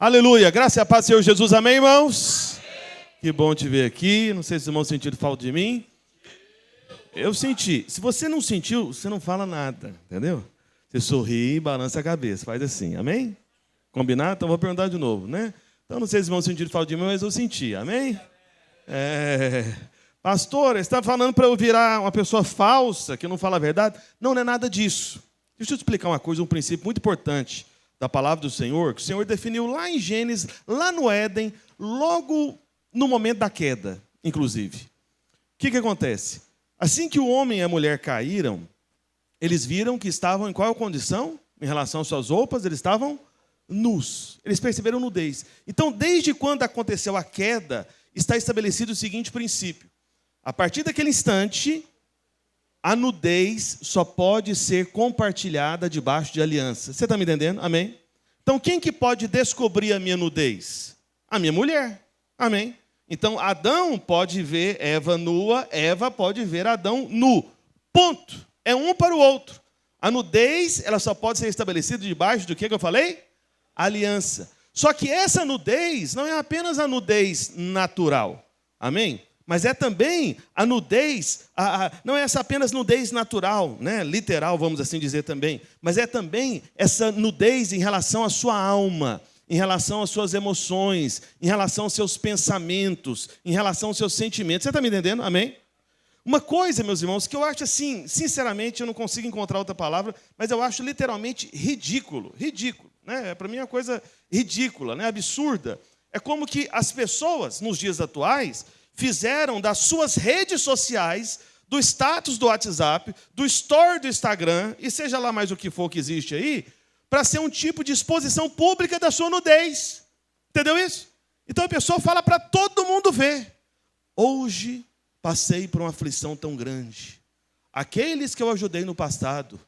Aleluia, graça e a paz do Senhor Jesus, amém, irmãos? Que bom te ver aqui, não sei se os irmãos sentiram falta de mim. Eu senti, se você não sentiu, você não fala nada, entendeu? Você sorri e balança a cabeça, faz assim, amém? Combinado? Então vou perguntar de novo, né? Então não sei se os irmãos sentiram falta de mim, mas eu senti, amém? Pastor, você está falando para eu virar uma pessoa falsa, que não fala a verdade? Não, não é nada disso. Deixa eu te explicar uma coisa, um princípio muito importante da palavra do Senhor, que o Senhor definiu lá em Gênesis, lá no Éden, logo no momento da queda, inclusive. O que acontece? Assim que o homem e a mulher caíram, eles viram que estavam em qual condição? Em relação às suas roupas, eles estavam nus. Eles perceberam nudez. Então, desde quando aconteceu a queda, está estabelecido o seguinte princípio. A partir daquele instante, a nudez só pode ser compartilhada debaixo de aliança. Você está me entendendo? Amém? Então, quem que pode descobrir a minha nudez? A minha mulher. Amém? Então, Adão pode ver Eva nua, Eva pode ver Adão nu. Ponto. É um para o outro. A nudez, ela só pode ser estabelecida debaixo do que eu falei? Aliança. Só que essa nudez não é apenas a nudez natural. Amém? Mas é também a nudez, não é essa apenas nudez natural, né? Literal, vamos assim dizer também, mas é também essa nudez em relação à sua alma, em relação às suas emoções, em relação aos seus pensamentos, em relação aos seus sentimentos. Você está me entendendo? Amém? Uma coisa, meus irmãos, que eu acho assim, sinceramente, eu não consigo encontrar outra palavra, mas eu acho literalmente ridículo, né? Para mim é uma coisa ridícula, né? Absurda. É como que as pessoas, nos dias atuais, fizeram das suas redes sociais, do status do WhatsApp, do story do Instagram, e seja lá mais o que for que existe aí, para ser um tipo de exposição pública da sua nudez. Entendeu isso? Então a pessoa fala para todo mundo ver. Hoje passei por uma aflição tão grande. Aqueles que eu ajudei no passado,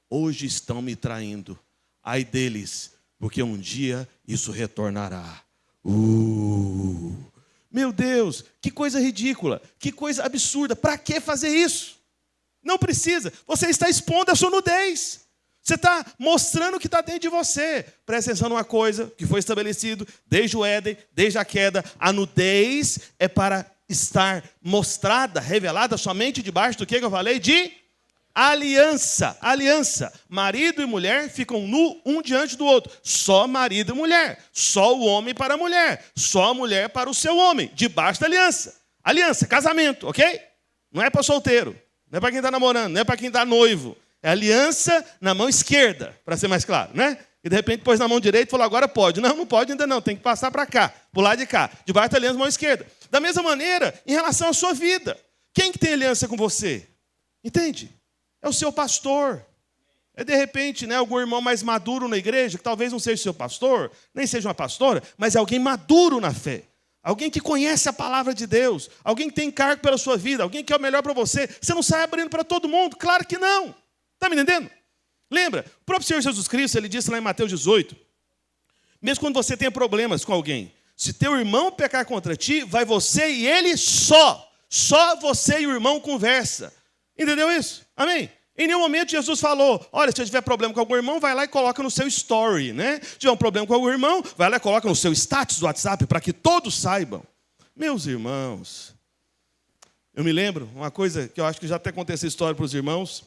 hoje estão me traindo. Ai deles, porque um dia isso retornará. Meu Deus, que coisa ridícula, que coisa absurda. Para que fazer isso? Não precisa. Você está expondo a sua nudez. Você está mostrando o que está dentro de você. Presta atenção numa coisa que foi estabelecido desde o Éden, desde a queda. A nudez é para estar mostrada, revelada somente debaixo do que eu falei? De aliança. Aliança. Marido e mulher ficam nu um diante do outro. Só marido e mulher. Só o homem para a mulher. Só a mulher para o seu homem. Debaixo da aliança. Aliança, casamento, ok? Não é para solteiro. Não é para quem está namorando. Não é para quem está noivo. É aliança na mão esquerda, para ser mais claro, né? E de repente pôs na mão direita e falou, agora pode. Não, não pode ainda não. Tem que passar para cá, para o lado de cá. Debaixo da aliança, mão esquerda. Da mesma maneira, em relação à sua vida. Quem que tem aliança com você? Entende? É o seu pastor. É, de repente, né, algum irmão mais maduro na igreja, que talvez não seja seu pastor, nem seja uma pastora, mas é alguém maduro na fé. Alguém que conhece a palavra de Deus. Alguém que tem encargo pela sua vida. Alguém que é o melhor para você. Você não sai abrindo para todo mundo. Claro que não. Está me entendendo? Lembra? O próprio Senhor Jesus Cristo, ele disse lá em Mateus 18, mesmo quando você tenha problemas com alguém, se teu irmão pecar contra ti, vai você e ele só. Só você e o irmão conversa. Entendeu isso? Amém? Em nenhum momento Jesus falou, olha, se eu tiver problema com algum irmão, vai lá e coloca no seu story, né? Se tiver um problema com algum irmão, vai lá e coloca no seu status do WhatsApp, para que todos saibam. Meus irmãos, eu me lembro, uma coisa que eu acho que já até contei essa história para os irmãos,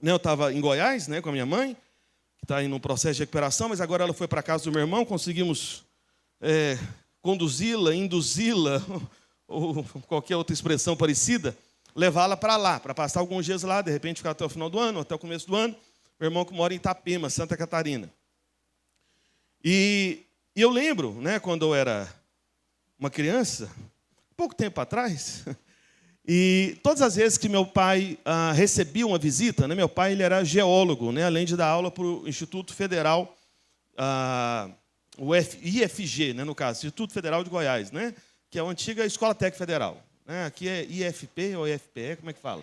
né? Eu estava em Goiás, né, com a minha mãe, que está em um processo de recuperação, mas agora ela foi para a casa do meu irmão, conseguimos conduzi-la, induzi-la, ou qualquer outra expressão parecida, levá-la para lá, para passar alguns dias lá, de repente ficar até o final do ano, até o começo do ano. Meu irmão que mora em Itapema, Santa Catarina. E eu lembro, né, quando eu era uma criança, pouco tempo atrás, e todas as vezes que meu pai recebia uma visita, né, meu pai ele era geólogo, né, além de dar aula para o Instituto Federal, o IFG, né, no caso, Instituto Federal de Goiás, né, que é a antiga Escola Técnica Federal. Aqui é IFP ou IFPE, como é que fala?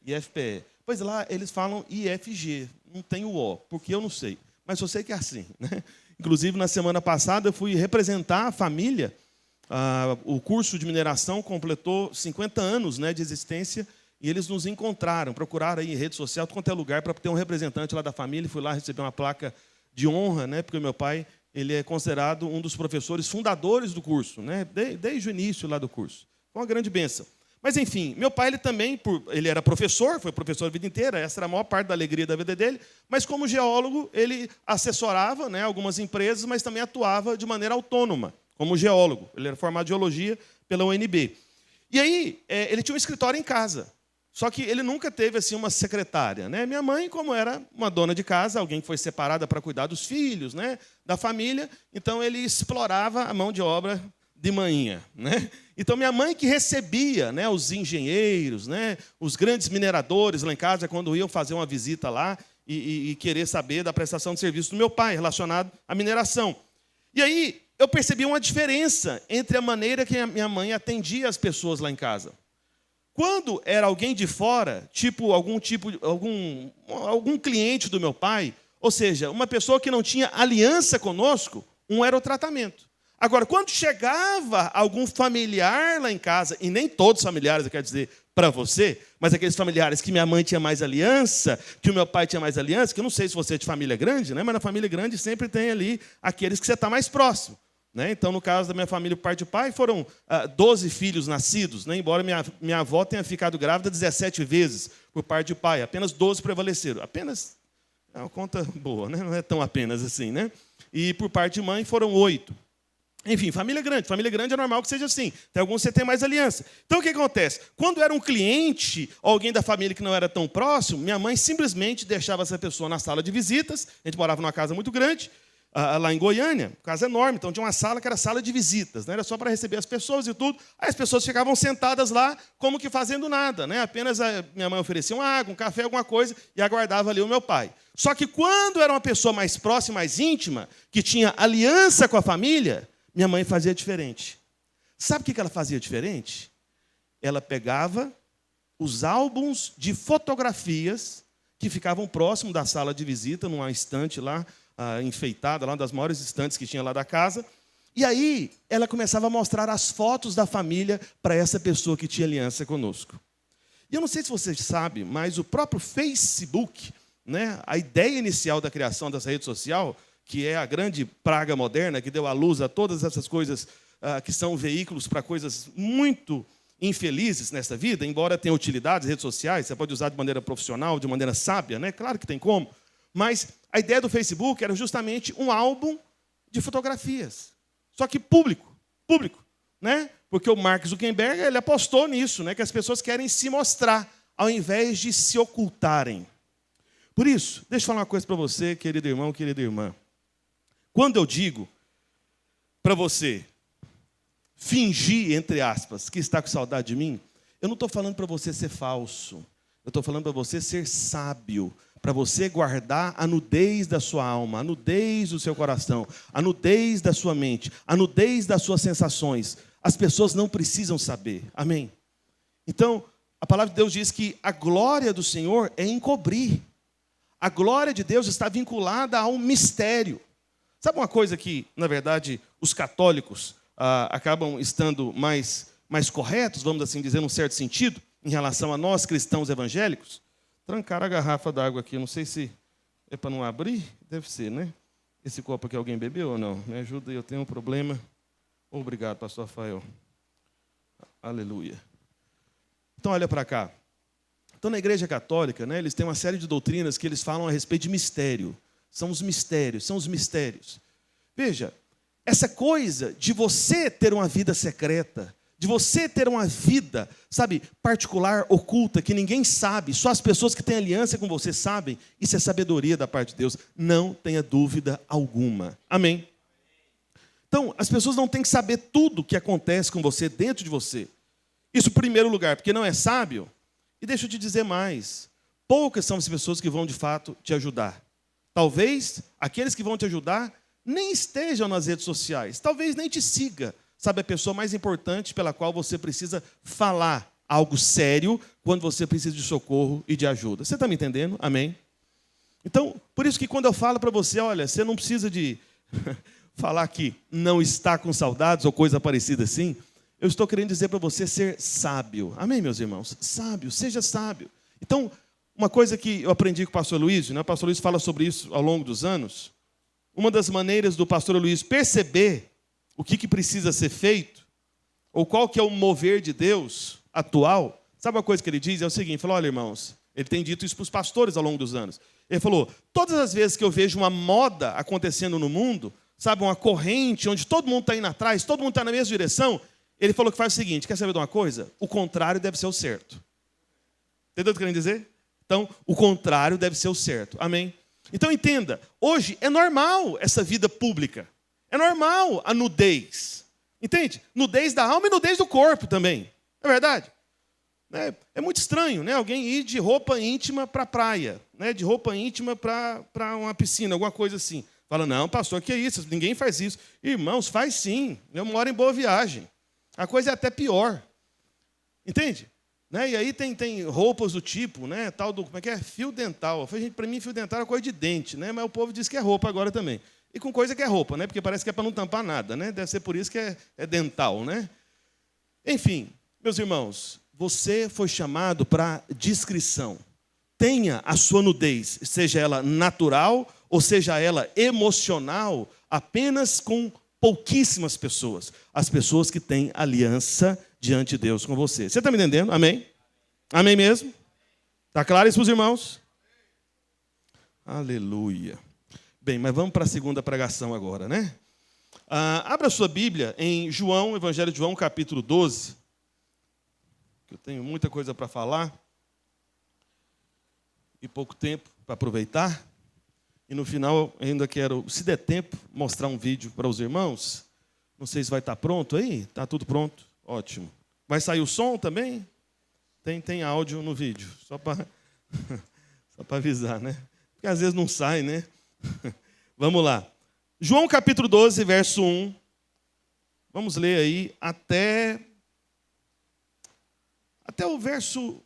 IFPE. Pois lá eles falam IFG, não tem o O, porque eu não sei. Mas eu sei que é assim, né? Inclusive, na semana passada, eu fui representar a família. O curso de mineração completou 50 anos, né, de existência, e eles nos encontraram, procuraram aí em rede social, quanto é lugar, para ter um representante lá da família. Fui lá receber uma placa de honra, né, porque o meu pai ele é considerado um dos professores fundadores do curso, né? Desde o início lá do curso. Foi uma grande bênção. Mas, enfim, meu pai ele também, ele era professor, foi professor a vida inteira, essa era a maior parte da alegria da vida dele, mas como geólogo, ele assessorava, né, algumas empresas, mas também atuava de maneira autônoma, como geólogo. Ele era formado em geologia pela UNB. E aí, ele tinha um escritório em casa. Só que ele nunca teve assim uma secretária, né? Minha mãe, como era uma dona de casa, alguém que foi separada para cuidar dos filhos, né, da família, então ele explorava a mão de obra de manhã, né? Então minha mãe que recebia, né, os engenheiros, né, os grandes mineradores lá em casa quando iam fazer uma visita lá e querer saber da prestação de serviço do meu pai relacionado à mineração. E aí eu percebi uma diferença entre a maneira que a minha mãe atendia as pessoas lá em casa. Quando era alguém de fora, algum cliente do meu pai, ou seja, uma pessoa que não tinha aliança conosco, era o tratamento. Agora, quando chegava algum familiar lá em casa, e nem todos os familiares, eu quero dizer para você, mas aqueles familiares que minha mãe tinha mais aliança, que o meu pai tinha mais aliança, que eu não sei se você é de família grande, né, mas na família grande sempre tem ali aqueles que você está mais próximo. Né? Então, no caso da minha família, por parte de pai, foram 12 filhos nascidos, né? Embora minha avó tenha ficado grávida 17 vezes por parte de pai, apenas 12 prevaleceram. Apenas é uma conta boa, né? Não é tão apenas assim. Né? E por parte de mãe foram 8. Enfim, família grande é normal que seja assim. Tem alguns que você tem mais aliança. Então, o que acontece? Quando era um cliente, ou alguém da família que não era tão próximo, minha mãe simplesmente deixava essa pessoa na sala de visitas. A gente morava numa casa muito grande, lá em Goiânia, casa enorme, então tinha uma sala que era sala de visitas, né? Era só para receber as pessoas e tudo. Aí as pessoas ficavam sentadas lá, como que fazendo nada, né? Apenas minha mãe oferecia uma água, um café, alguma coisa, e aguardava ali o meu pai. Só que quando era uma pessoa mais próxima, mais íntima, que tinha aliança com a família, minha mãe fazia diferente. Sabe o que ela fazia diferente? Ela pegava os álbuns de fotografias que ficavam próximo da sala de visita, numa estante lá, enfeitada, lá uma das maiores estantes que tinha lá da casa. E aí, ela começava a mostrar as fotos da família para essa pessoa que tinha aliança conosco. E eu não sei se você sabe, mas o próprio Facebook, né, a ideia inicial da criação dessa rede social, que é a grande praga moderna, que deu à luz a todas essas coisas que são veículos para coisas muito infelizes nessa vida, embora tenha utilidades, redes sociais, você pode usar de maneira profissional, de maneira sábia, né? Claro que tem como. Mas a ideia do Facebook era justamente um álbum de fotografias. Só que público, né? Porque o Mark Zuckerberg, ele apostou nisso, né? Que as pessoas querem se mostrar, ao invés de se ocultarem. Por isso, deixa eu falar uma coisa para você, querido irmão, querida irmã. Quando eu digo para você fingir, entre aspas, que está com saudade de mim, eu não estou falando para você ser falso. Eu estou falando para você ser sábio, para você guardar a nudez da sua alma, a nudez do seu coração, a nudez da sua mente, a nudez das suas sensações. As pessoas não precisam saber. Amém? Então, a palavra de Deus diz que a glória do Senhor é encobrir. A glória de Deus está vinculada a um mistério. Sabe uma coisa que, na verdade, os católicos acabam estando mais corretos, vamos assim dizer, num certo sentido, em relação a nós, cristãos evangélicos? Trancaram a garrafa d'água aqui, não sei se é para não abrir, deve ser, né? Esse copo aqui alguém bebeu ou não? Me ajuda aí, eu tenho um problema. Obrigado, pastor Rafael. Aleluia. Então, olha para cá. Então, na Igreja Católica, né, eles têm uma série de doutrinas que eles falam a respeito de mistério. São os mistérios. Veja, essa coisa de você ter uma vida secreta, de você ter uma vida, sabe, particular, oculta, que ninguém sabe, só as pessoas que têm aliança com você sabem, isso é sabedoria da parte de Deus. Não tenha dúvida alguma. Amém? Então, as pessoas não têm que saber tudo o que acontece com você, dentro de você. Isso em primeiro lugar, porque não é sábio. E deixa eu te dizer mais. Poucas são as pessoas que vão, de fato, te ajudar. Talvez aqueles que vão te ajudar nem estejam nas redes sociais. Talvez nem te siga. Sabe, a pessoa mais importante pela qual você precisa falar algo sério quando você precisa de socorro e de ajuda. Você está me entendendo? Amém? Então, por isso que quando eu falo para você, olha, você não precisa de falar que não está com saudades ou coisa parecida assim, eu estou querendo dizer para você ser sábio. Amém, meus irmãos? Sábio, seja sábio. Então, uma coisa que eu aprendi com o pastor Luiz, né? O pastor Luiz fala sobre isso ao longo dos anos. uma das maneiras do pastor Luiz perceber o que precisa ser feito, ou qual que é o mover de Deus atual, sabe uma coisa que ele diz? É o seguinte, falou, olha, irmãos, ele tem dito isso para os pastores ao longo dos anos. Ele falou, todas as vezes que eu vejo uma moda acontecendo no mundo, sabe, uma corrente onde todo mundo está indo atrás, todo mundo está na mesma direção, ele falou que faz o seguinte, quer saber de uma coisa? O contrário deve ser o certo. Entendeu o que eu quero dizer? Então, o contrário deve ser o certo. Amém? Então, entenda, hoje é normal essa vida pública. É normal a nudez. Entende? Nudez da alma e nudez do corpo também. É verdade? É muito estranho, né? Alguém ir de roupa íntima para a praia, né? De roupa íntima para uma piscina, alguma coisa assim. Fala, não, pastor, que é isso? Ninguém faz isso. Irmãos, faz sim. Eu moro em Boa Viagem. A coisa é até pior. Entende? Né? E aí tem roupas do tipo, né? Tal do, como é que é? Fio dental. Para mim, fio dental é coisa de dente, né? Mas o povo diz que é roupa agora também. E com coisa que é roupa, né? Porque parece que é para não tampar nada, né? Deve ser por isso que é dental, né? Enfim, meus irmãos, você foi chamado para discrição. Tenha a sua nudez, seja ela natural ou seja ela emocional, apenas com pouquíssimas pessoas. As pessoas que têm aliança diante de Deus com você. Você está me entendendo? Amém? Amém mesmo? Está claro isso para os irmãos? Aleluia. Bem, mas vamos para a segunda pregação agora, né? Abra a sua Bíblia em João, Evangelho de João, capítulo 12. Eu tenho muita coisa para falar e pouco tempo para aproveitar. E no final, ainda quero, se der tempo, mostrar um vídeo para os irmãos. Não sei se vai estar pronto aí. Está tudo pronto? Ótimo. Vai sair o som também? Tem áudio no vídeo, só para avisar, né? Porque às vezes não sai, né? Vamos lá. João capítulo 12, verso 1. Vamos ler aí até o verso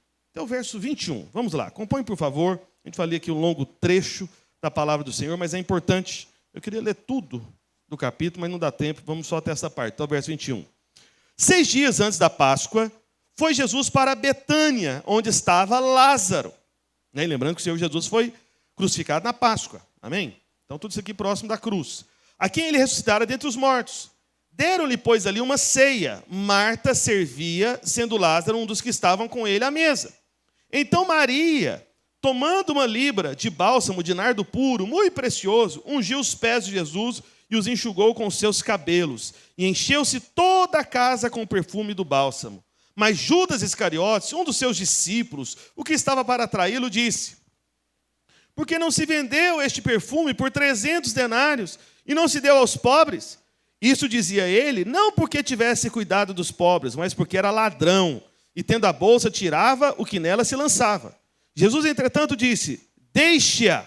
21. Vamos lá, acompanhe, por favor. A gente vai ler aqui um longo trecho da palavra do Senhor, mas é importante. Eu queria ler tudo do capítulo, mas não dá tempo. Vamos só até essa parte, até o verso 21. 6 dias antes da Páscoa, foi Jesus para Betânia, onde estava Lázaro. E lembrando que o Senhor Jesus foi crucificado na Páscoa. Amém? Então, tudo isso aqui próximo da cruz. A quem ele ressuscitara dentre os mortos. Deram-lhe, pois, ali uma ceia. Marta servia, sendo Lázaro um dos que estavam com ele à mesa. Então Maria, tomando uma libra de bálsamo de nardo puro, muito precioso, ungiu os pés de Jesus e os enxugou com seus cabelos. E encheu-se toda a casa com o perfume do bálsamo. Mas Judas Iscariotes, um dos seus discípulos, o que estava para traí-lo, disse: por que não se vendeu este perfume por 300 denários e não se deu aos pobres? Isso dizia ele, não porque tivesse cuidado dos pobres, mas porque era ladrão, e tendo a bolsa, tirava o que nela se lançava. Jesus, entretanto, disse: deixe-a,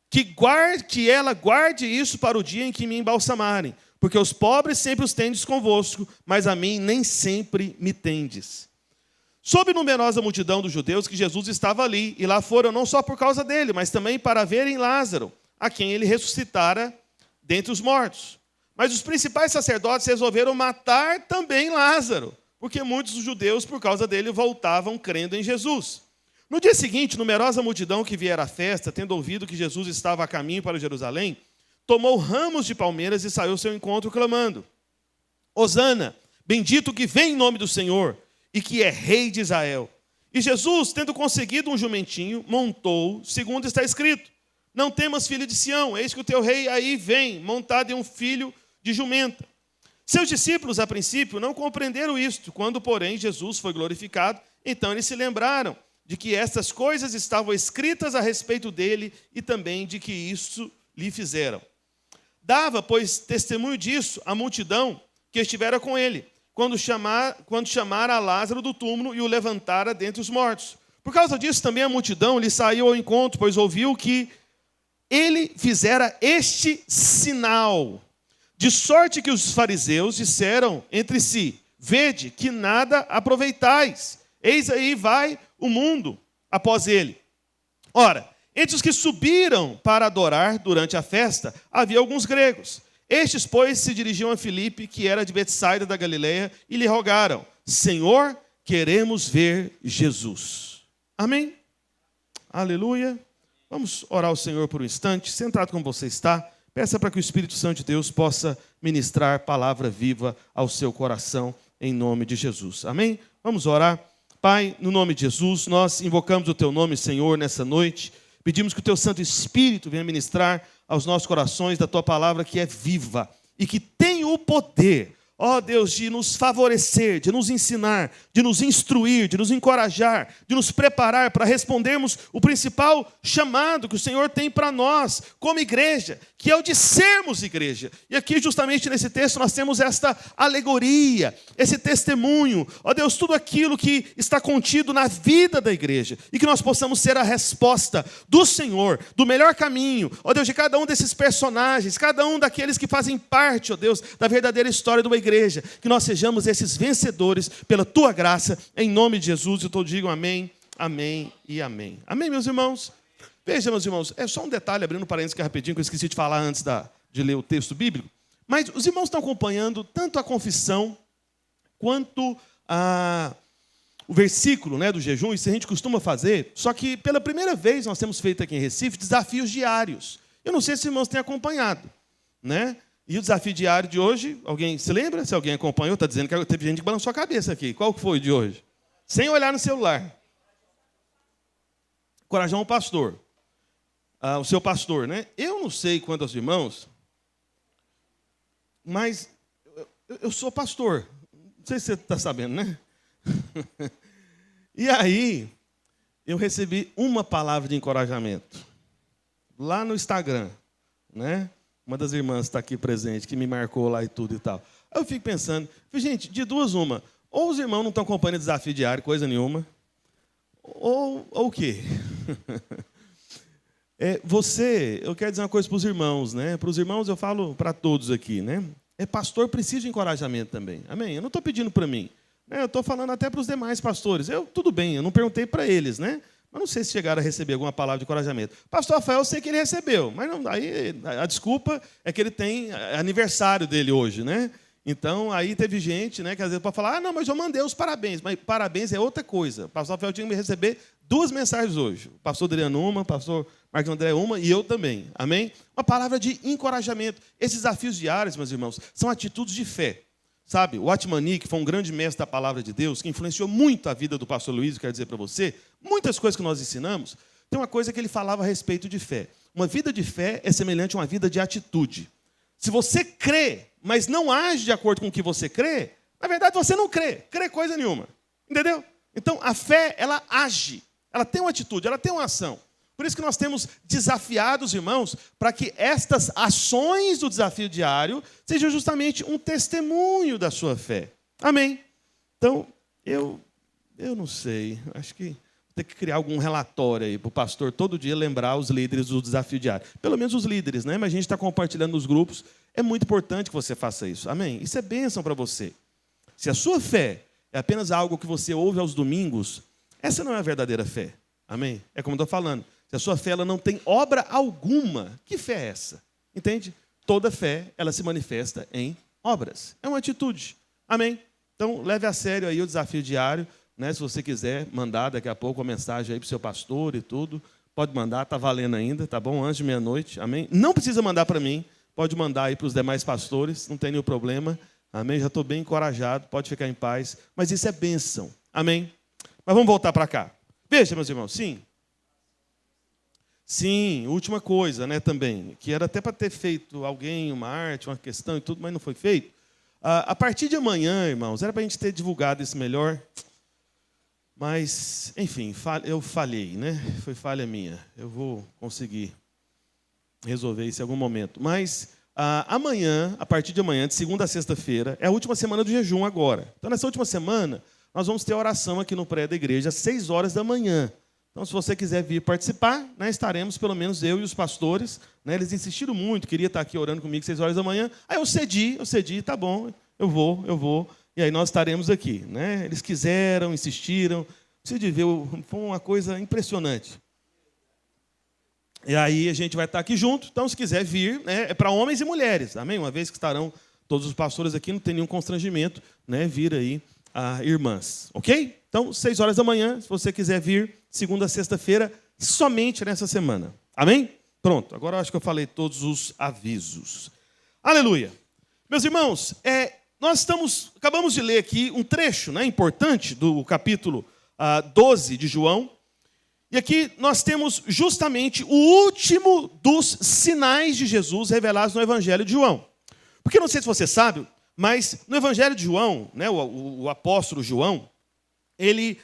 que ela guarde isso para o dia em que me embalsamarem, porque os pobres sempre os tendes convosco, mas a mim nem sempre me tendes. Soube numerosa multidão dos judeus que Jesus estava ali, e lá foram não só por causa dele, mas também para verem Lázaro, a quem ele ressuscitara dentre os mortos. Mas os principais sacerdotes resolveram matar também Lázaro, porque muitos dos judeus, por causa dele, voltavam crendo em Jesus. No dia seguinte, numerosa multidão que viera à festa, tendo ouvido que Jesus estava a caminho para Jerusalém, tomou ramos de palmeiras e saiu ao seu encontro, clamando: Hosana, bendito que vem em nome do Senhor, e que é rei de Israel. E Jesus, tendo conseguido um jumentinho, montou, segundo está escrito: não temas, filho de Sião, eis que o teu rei aí vem, montado em um filho de jumenta. Seus discípulos, a princípio, não compreenderam isto. Quando, porém, Jesus foi glorificado, então eles se lembraram de que estas coisas estavam escritas a respeito dele e também de que isso lhe fizeram. Dava, pois, testemunho disso a multidão que estivera com ele, quando chamara a Lázaro do túmulo e o levantara dentre os mortos. Por causa disso, também a multidão lhe saiu ao encontro, pois ouviu que ele fizera este sinal. De sorte que os fariseus disseram entre si: vede que nada aproveitais, eis aí vai o mundo após ele. Ora, entre os que subiram para adorar durante a festa, havia alguns gregos. Estes, pois, se dirigiam a Filipe, que era de Betsaida da Galileia, e lhe rogaram: Senhor, queremos ver Jesus. Amém? Aleluia. Vamos orar ao Senhor por um instante. Sentado como você está, Peça para que o Espírito Santo de Deus possa ministrar palavra viva ao seu coração, em nome de Jesus. Amém? Vamos orar. Pai, no nome de Jesus, nós invocamos o Teu nome, Senhor, nessa noite. Pedimos que o Teu Santo Espírito venha ministrar aos nossos corações da Tua palavra que é viva e que tem o poder, ó Deus, de nos favorecer, de nos ensinar, de nos instruir, de nos encorajar, de nos preparar para respondermos o principal chamado que o Senhor tem para nós, como igreja, que é o de sermos igreja. E aqui, justamente nesse texto, nós temos esta alegoria, esse testemunho, ó Deus, tudo aquilo que está contido na vida da igreja, e que nós possamos ser a resposta do Senhor, do melhor caminho, ó Deus, de cada um desses personagens, cada um daqueles que fazem parte, ó Deus, da verdadeira história de uma igreja, que nós sejamos esses vencedores pela Tua graça, em nome de Jesus, e todos digam amém, amém e amém. Amém, meus irmãos? Veja, meus irmãos, é só um detalhe, abrindo um parênteses aqui rapidinho, que eu esqueci de falar antes de ler o texto bíblico, mas os irmãos estão acompanhando tanto a confissão, quanto o versículo, né, do jejum, isso a gente costuma fazer, só que pela primeira vez nós temos feito aqui em Recife desafios diários. Eu não sei se os irmãos têm acompanhado, né? E o desafio diário de hoje, alguém se lembra? Se alguém acompanhou, está dizendo que teve gente que balançou a cabeça aqui. Qual que foi o de hoje? Sem olhar no celular. Encorajar um pastor. O seu pastor, né? Eu não sei quantos irmãos, mas eu sou pastor. Não sei se você está sabendo, né? E aí, eu recebi uma palavra de encorajamento. Lá no Instagram, né? Uma das irmãs está aqui presente, que me marcou lá e tudo e tal. Aí eu fico pensando, gente, de duas uma. Ou os irmãos não estão acompanhando o desafio diário, coisa nenhuma. Ou o quê? Eu quero dizer uma coisa para os irmãos, né? Para os irmãos eu falo para todos aqui, né? Pastor precisa de encorajamento também. Amém? Eu não estou pedindo para mim. Né? Eu estou falando até para os demais pastores. Tudo bem, eu não perguntei para eles, né? Mas não sei se chegaram a receber alguma palavra de encorajamento. Pastor Rafael, eu sei que ele recebeu, mas não, aí a desculpa é que ele tem aniversário dele hoje, né? Então, aí teve gente, né, que às vezes pode falar, não, mas eu mandei os parabéns. Mas parabéns é outra coisa. O pastor Rafael tinha que receber 2 mensagens hoje. O pastor Adriano uma, o pastor Marcos André uma e eu também. Amém? Uma palavra de encorajamento. Esses desafios diários, meus irmãos, são atitudes de fé. Sabe, o Watmani, que foi um grande mestre da palavra de Deus, que influenciou muito a vida do pastor Luiz, quero dizer para você, muitas coisas que nós ensinamos, tem uma coisa que ele falava a respeito de fé. Uma vida de fé é semelhante a uma vida de atitude. Se você crê, mas não age de acordo com o que você crê, na verdade você não crê coisa nenhuma. Entendeu? Então, a fé, ela age, ela tem uma atitude, ela tem uma ação. Por isso que nós temos desafiado os irmãos para que estas ações do desafio diário sejam justamente um testemunho da sua fé. Amém? Então, eu não sei, acho que vou ter que criar algum relatório aí para o pastor todo dia lembrar os líderes do desafio diário. Pelo menos os líderes, né? Mas a gente está compartilhando nos grupos. É muito importante que você faça isso. Amém? Isso é bênção para você. Se a sua fé é apenas algo que você ouve aos domingos, essa não é a verdadeira fé. Amém? É como eu estou falando. Se a sua fé ela não tem obra alguma, que fé é essa? Entende? Toda fé, ela se manifesta em obras. É uma atitude. Amém? Então, leve a sério aí o desafio diário. Né? Se você quiser mandar daqui a pouco uma mensagem aí para o seu pastor e tudo, pode mandar, está valendo ainda, tá bom? Antes de meia-noite. Amém? Não precisa mandar para mim, pode mandar aí para os demais pastores, não tem nenhum problema. Amém? Já estou bem encorajado, pode ficar em paz. Mas isso é bênção. Amém? Mas vamos voltar para cá. Veja, meus irmãos, sim. Sim, última coisa, né, também, que era até para ter feito alguém, uma arte, uma questão e tudo, mas não foi feito. A partir de amanhã, irmãos, era para a gente ter divulgado isso melhor, mas, enfim, eu falhei, né? Foi falha minha. Eu vou conseguir resolver isso em algum momento. Mas amanhã, a partir de amanhã, de segunda a sexta-feira, é a última semana do jejum agora. Então, nessa última semana, nós vamos ter oração aqui no prédio da igreja, às 6 horas da manhã. Então, se você quiser vir participar, né, estaremos, pelo menos eu e os pastores. Né, eles insistiram muito, queria estar aqui orando comigo às 6 horas da manhã. Aí eu cedi, tá bom, eu vou. E aí nós estaremos aqui. Né? Eles quiseram, insistiram. Você de ver, foi uma coisa impressionante. E aí a gente vai estar aqui junto. Então, se quiser vir, né, é para homens e mulheres. Amém? Uma vez que estarão todos os pastores aqui, não tem nenhum constrangimento, né, vir aí irmãs. Ok? Então, 6 horas da manhã, se você quiser vir, segunda a sexta-feira, somente nessa semana. Amém? Pronto, agora eu acho que eu falei todos os avisos. Aleluia. Meus irmãos, acabamos de ler aqui um trecho, né, importante do capítulo 12 de João. E aqui nós temos justamente o último dos sinais de Jesus revelados no Evangelho de João. Porque não sei se você sabe, mas no Evangelho de João, né, o apóstolo João, ele,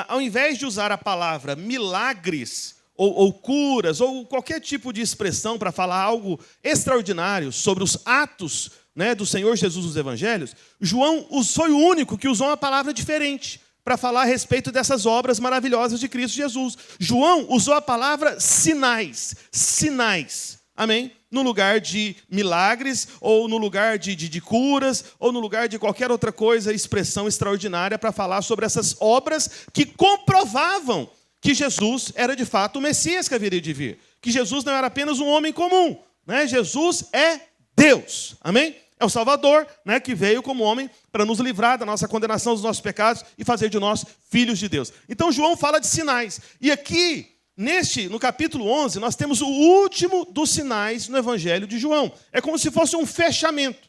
ao invés de usar a palavra milagres, ou curas, ou qualquer tipo de expressão para falar algo extraordinário sobre os atos, né, do Senhor Jesus nos Evangelhos, João foi o único que usou uma palavra diferente para falar a respeito dessas obras maravilhosas de Cristo Jesus. João usou a palavra sinais, amém? No lugar de milagres, ou no lugar de curas, ou no lugar de qualquer outra coisa, expressão extraordinária para falar sobre essas obras que comprovavam que Jesus era de fato o Messias que haveria de vir. Que Jesus não era apenas um homem comum, né? Jesus é Deus, amém? É o Salvador, né, que veio como homem para nos livrar da nossa condenação, dos nossos pecados e fazer de nós filhos de Deus. Então João fala de sinais. E aqui, no capítulo 11, nós temos o último dos sinais no Evangelho de João. É como se fosse um fechamento.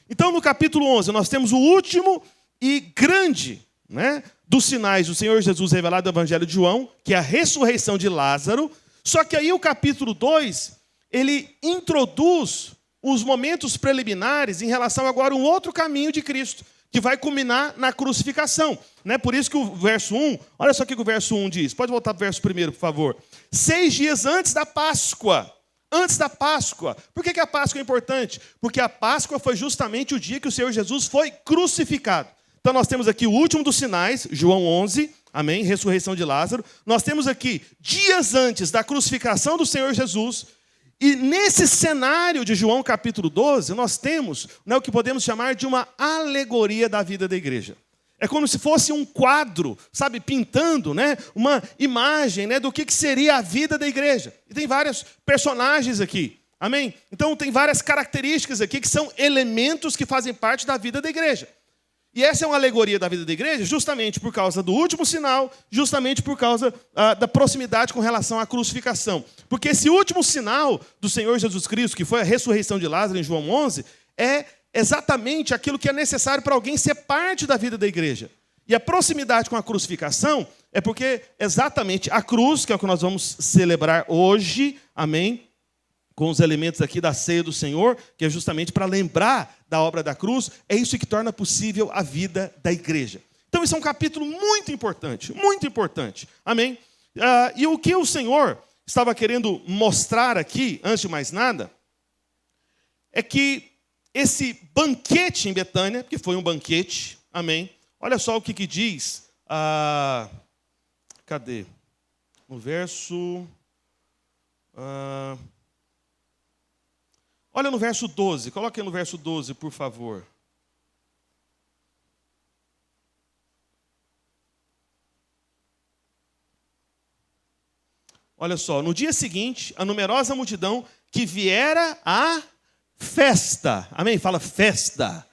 Então no capítulo 11 nós temos o último e grande, né, dos sinais do Senhor Jesus revelado no Evangelho de João, que é a ressurreição de Lázaro. Só que aí o capítulo 2, ele introduz os momentos preliminares em relação agora a um outro caminho de Cristo, que vai culminar na crucificação. Né? Por isso que o verso 1, olha só o que o verso 1 diz. Pode voltar para o verso 1, por favor. 6 dias antes da Páscoa. Antes da Páscoa. Por que a Páscoa é importante? Porque a Páscoa foi justamente o dia que o Senhor Jesus foi crucificado. Então nós temos aqui o último dos sinais, João 11, amém? Ressurreição de Lázaro. Nós temos aqui, dias antes da crucificação do Senhor Jesus. E nesse cenário de João capítulo 12, nós temos, né, o que podemos chamar de uma alegoria da vida da igreja. É como se fosse um quadro, sabe, pintando, né, uma imagem, né, do que seria a vida da igreja. E tem vários personagens aqui, amém? Então tem várias características aqui que são elementos que fazem parte da vida da igreja. E essa é uma alegoria da vida da igreja justamente por causa do último sinal, justamente por causa da proximidade com relação à crucificação. Porque esse último sinal do Senhor Jesus Cristo, que foi a ressurreição de Lázaro em João 11, é exatamente aquilo que é necessário para alguém ser parte da vida da igreja. E a proximidade com a crucificação é porque exatamente a cruz, que é o que nós vamos celebrar hoje, amém? Com os elementos aqui da ceia do Senhor, que é justamente para lembrar da obra da cruz, é isso que torna possível a vida da igreja. Então, isso é um capítulo muito importante, amém? E o que o Senhor estava querendo mostrar aqui, antes de mais nada, é que esse banquete em Betânia, que foi um banquete, amém? Olha só o que diz, cadê? No verso... olha no verso 12, coloque no verso 12, por favor. Olha só, no dia seguinte, a numerosa multidão que viera à festa. Amém? Fala festa.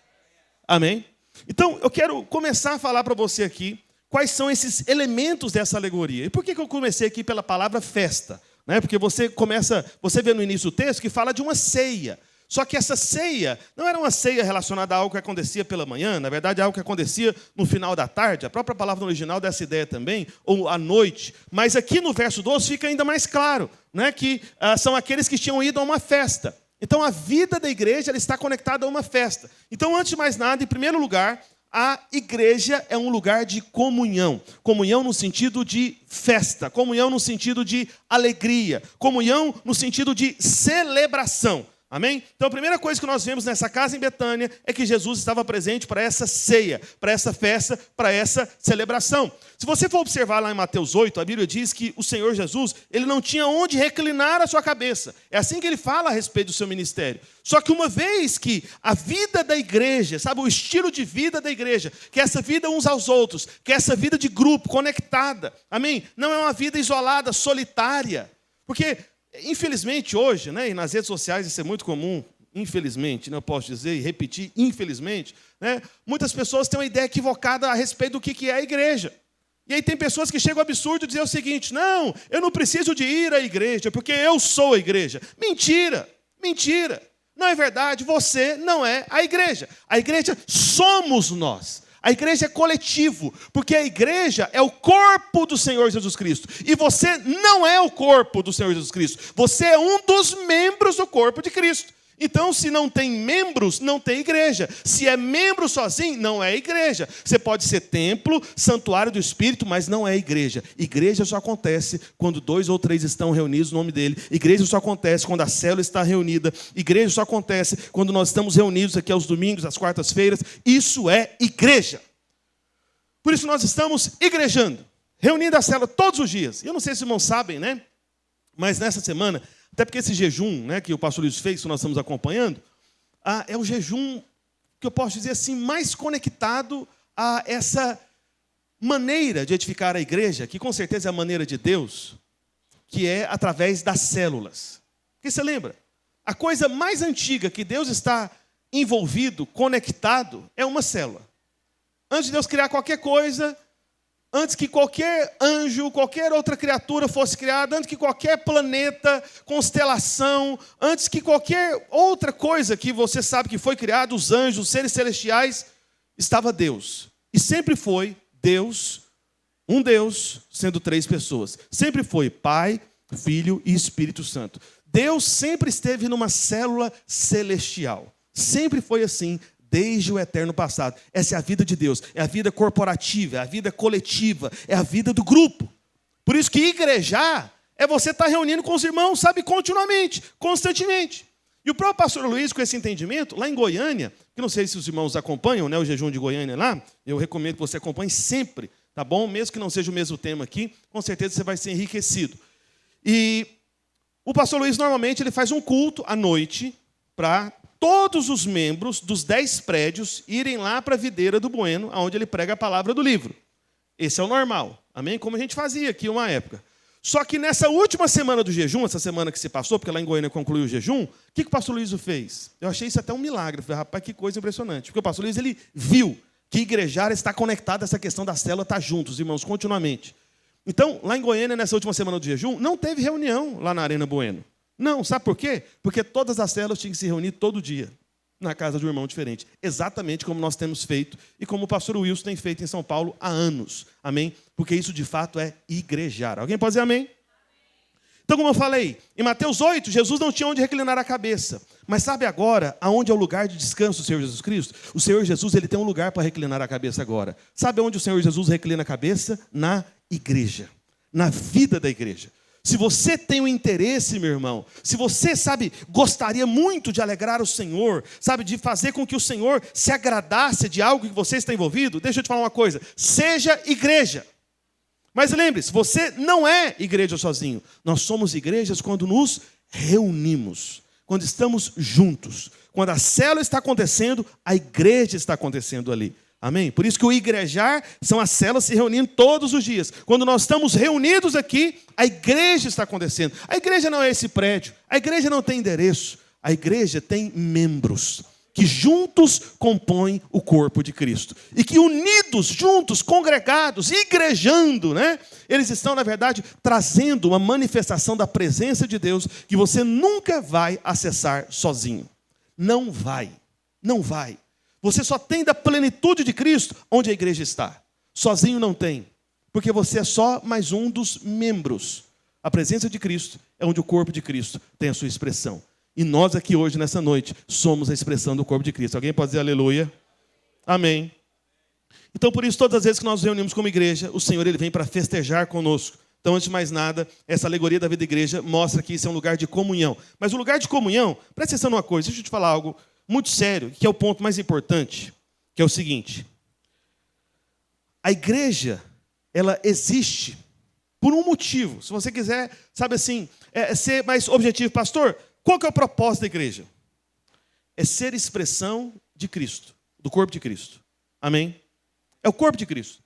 Amém? Então, eu quero começar a falar para você aqui quais são esses elementos dessa alegoria. E por que eu comecei aqui pela palavra festa? Porque você vê no início do texto que fala de uma ceia. Só que essa ceia não era uma ceia relacionada a algo que acontecia pela manhã, na verdade, algo que acontecia no final da tarde. A própria palavra original dessa ideia também, ou à noite. Mas aqui no verso 12 fica ainda mais claro, né, que são aqueles que tinham ido a uma festa. Então, a vida da igreja ela está conectada a uma festa. Então, antes de mais nada, em primeiro lugar, a igreja é um lugar de comunhão. Comunhão no sentido de festa. Comunhão no sentido de alegria. Comunhão no sentido de celebração. Amém? Então, a primeira coisa que nós vemos nessa casa em Betânia é que Jesus estava presente para essa ceia, para essa festa, para essa celebração. Se você for observar lá em Mateus 8, a Bíblia diz que o Senhor Jesus, ele não tinha onde reclinar a sua cabeça. É assim que ele fala a respeito do seu ministério. Só que uma vez que a vida da igreja, sabe, o estilo de vida da igreja, que é essa vida uns aos outros, que é essa vida de grupo, conectada, amém? Não é uma vida isolada, solitária. Porque, infelizmente, hoje, né, e nas redes sociais isso é muito comum, infelizmente, né, eu posso dizer e repetir, infelizmente, né, muitas pessoas têm uma ideia equivocada a respeito do que é a igreja. E aí tem pessoas que chegam ao absurdo de dizer o seguinte: não, eu não preciso de ir à igreja, porque eu sou a igreja. Mentira, mentira. Não é verdade, você não é a igreja. A igreja somos nós. A igreja é coletivo, porque a igreja é o corpo do Senhor Jesus Cristo. E você não é o corpo do Senhor Jesus Cristo. Você é um dos membros do corpo de Cristo. Então, se não tem membros, não tem igreja. Se é membro sozinho, não é igreja. Você pode ser templo, santuário do Espírito, mas não é igreja. Igreja só acontece quando 2 ou 3 estão reunidos no nome dele. Igreja só acontece quando a célula está reunida. Igreja só acontece quando nós estamos reunidos aqui aos domingos, às quartas-feiras. Isso é igreja. Por isso nós estamos igrejando, reunindo a célula todos os dias. Eu não sei se os irmãos sabem, né? Mas nessa semana, até porque esse jejum, né, que o pastor Luiz fez, que nós estamos acompanhando, é o jejum que eu posso dizer assim, mais conectado a essa maneira de edificar a igreja, que com certeza é a maneira de Deus, que é através das células. Porque você lembra? A coisa mais antiga que Deus está envolvido, conectado, é uma célula. Antes de Deus criar qualquer coisa, antes que qualquer anjo, qualquer outra criatura fosse criada, antes que qualquer planeta, constelação, antes que qualquer outra coisa que você sabe que foi criada, os anjos, os seres celestiais, estava Deus. E sempre foi Deus, um Deus, sendo 3 pessoas. Sempre foi Pai, Filho e Espírito Santo. Deus sempre esteve numa célula celestial. Sempre foi assim, desde o eterno passado. Essa é a vida de Deus, é a vida corporativa, é a vida coletiva, é a vida do grupo. Por isso que igrejar é você estar reunindo com os irmãos, sabe, continuamente, constantemente. E o próprio pastor Luiz, com esse entendimento, lá em Goiânia, que não sei se os irmãos acompanham, né, o jejum de Goiânia lá, eu recomendo que você acompanhe sempre, tá bom? Mesmo que não seja o mesmo tema aqui, com certeza você vai ser enriquecido. E o pastor Luiz, normalmente, ele faz um culto à noite para todos os membros dos 10 prédios irem lá para a videira do Bueno, onde ele prega a palavra do livro. Esse é o normal, amém? Como a gente fazia aqui uma época. Só que nessa última semana do jejum, essa semana que se passou, porque lá em Goiânia concluiu o jejum, o que o pastor Luiz fez? Eu achei isso até um milagre. Falei, rapaz, que coisa impressionante. Porque o pastor Luiz, ele viu que igrejar está conectado a essa questão da célula, estar juntos, irmãos, continuamente. Então, lá em Goiânia, nessa última semana do jejum, não teve reunião lá na Arena Bueno. Não, sabe por quê? Porque todas as células tinham que se reunir todo dia, na casa de um irmão diferente. Exatamente como nós temos feito e como o pastor Wilson tem feito em São Paulo há anos. Amém? Porque isso, de fato, é igrejar. Alguém pode dizer amém? Então, como eu falei, em Mateus 8, Jesus não tinha onde reclinar a cabeça. Mas sabe agora aonde é o lugar de descanso do Senhor Jesus Cristo? O Senhor Jesus, ele tem um lugar para reclinar a cabeça agora. Sabe onde o Senhor Jesus reclina a cabeça? Na igreja. Na vida da igreja. Se você tem um interesse, meu irmão, se você, sabe, gostaria muito de alegrar o Senhor, sabe, de fazer com que o Senhor se agradasse de algo que você está envolvido, deixa eu te falar uma coisa, seja igreja. Mas lembre-se, você não é igreja sozinho. Nós somos igrejas quando nos reunimos, quando estamos juntos. Quando a célula está acontecendo, a igreja está acontecendo ali. Amém? Por isso que o igrejar são as células se reunindo todos os dias. Quando nós estamos reunidos aqui, a igreja está acontecendo. A igreja não é esse prédio. A igreja não tem endereço. A igreja tem membros que juntos compõem o corpo de Cristo. E que unidos, juntos, congregados, igrejando, né? Eles estão, na verdade, trazendo uma manifestação da presença de Deus que você nunca vai acessar sozinho. Não vai. Não vai. Você só tem da plenitude de Cristo onde a igreja está. Sozinho não tem. Porque você é só mais um dos membros. A presença de Cristo é onde o corpo de Cristo tem a sua expressão. E nós aqui hoje, nessa noite, somos a expressão do corpo de Cristo. Alguém pode dizer aleluia? Amém. Então, por isso, todas as vezes que nós nos reunimos como igreja, o Senhor ele vem para festejar conosco. Então, antes de mais nada, essa alegoria da vida da igreja mostra que isso é um lugar de comunhão. Mas o lugar de comunhão, presta atenção numa coisa, deixa eu te falar algo muito sério, que é o ponto mais importante, que é o seguinte. A igreja, ela existe por um motivo. Se você quiser, sabe assim, ser mais objetivo, pastor, qual que é o propósito da igreja? É ser expressão de Cristo, do corpo de Cristo. Amém? É o corpo de Cristo.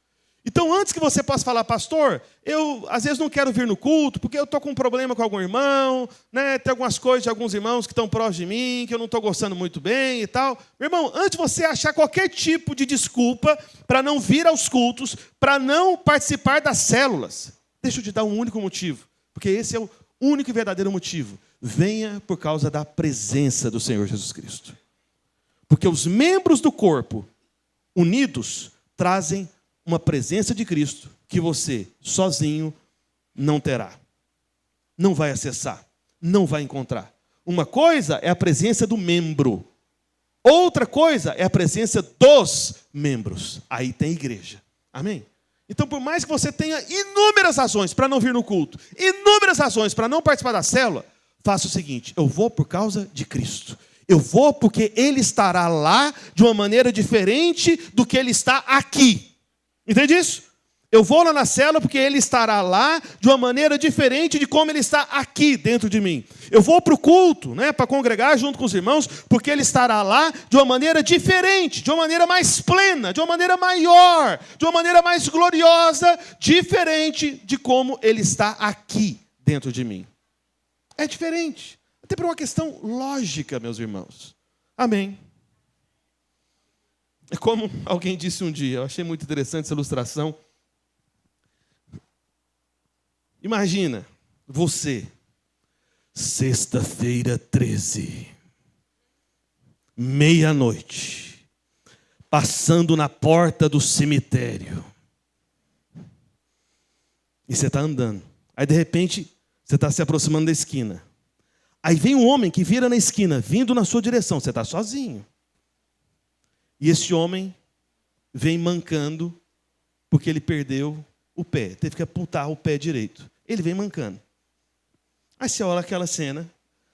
Então, antes que você possa falar, pastor, eu às vezes não quero vir no culto, porque eu estou com um problema com algum irmão, né? Tem algumas coisas de alguns irmãos que estão próximos de mim, que eu não estou gostando muito bem e tal. Meu irmão, antes de você achar qualquer tipo de desculpa para não vir aos cultos, para não participar das células, deixa eu te dar um único motivo, porque esse é o único e verdadeiro motivo. Venha por causa da presença do Senhor Jesus Cristo. Porque os membros do corpo, unidos, trazem uma presença de Cristo que você, sozinho, não terá. Não vai acessar, não vai encontrar. Uma coisa é a presença do membro. Outra coisa é a presença dos membros. Aí tem igreja. Amém? Então, por mais que você tenha inúmeras razões para não vir no culto, inúmeras razões para não participar da célula, faça o seguinte: eu vou por causa de Cristo. Eu vou porque Ele estará lá de uma maneira diferente do que Ele está aqui. Entende isso? Eu vou lá na célula porque Ele estará lá de uma maneira diferente de como Ele está aqui dentro de mim. Eu vou para o culto, né, para congregar junto com os irmãos, porque Ele estará lá de uma maneira diferente, de uma maneira mais plena, de uma maneira maior, de uma maneira mais gloriosa, diferente de como Ele está aqui dentro de mim. É diferente. Até por uma questão lógica, meus irmãos. Amém. É como alguém disse um dia, eu achei muito interessante essa ilustração. Imagina, você, sexta-feira 13, meia-noite, passando na porta do cemitério. E você está andando. Aí, de repente, você está se aproximando da esquina. Aí vem um homem que vira na esquina, vindo na sua direção. Você está sozinho. E esse homem vem mancando porque ele perdeu o pé. Teve que apontar o pé direito. Ele vem mancando. Aí você olha aquela cena,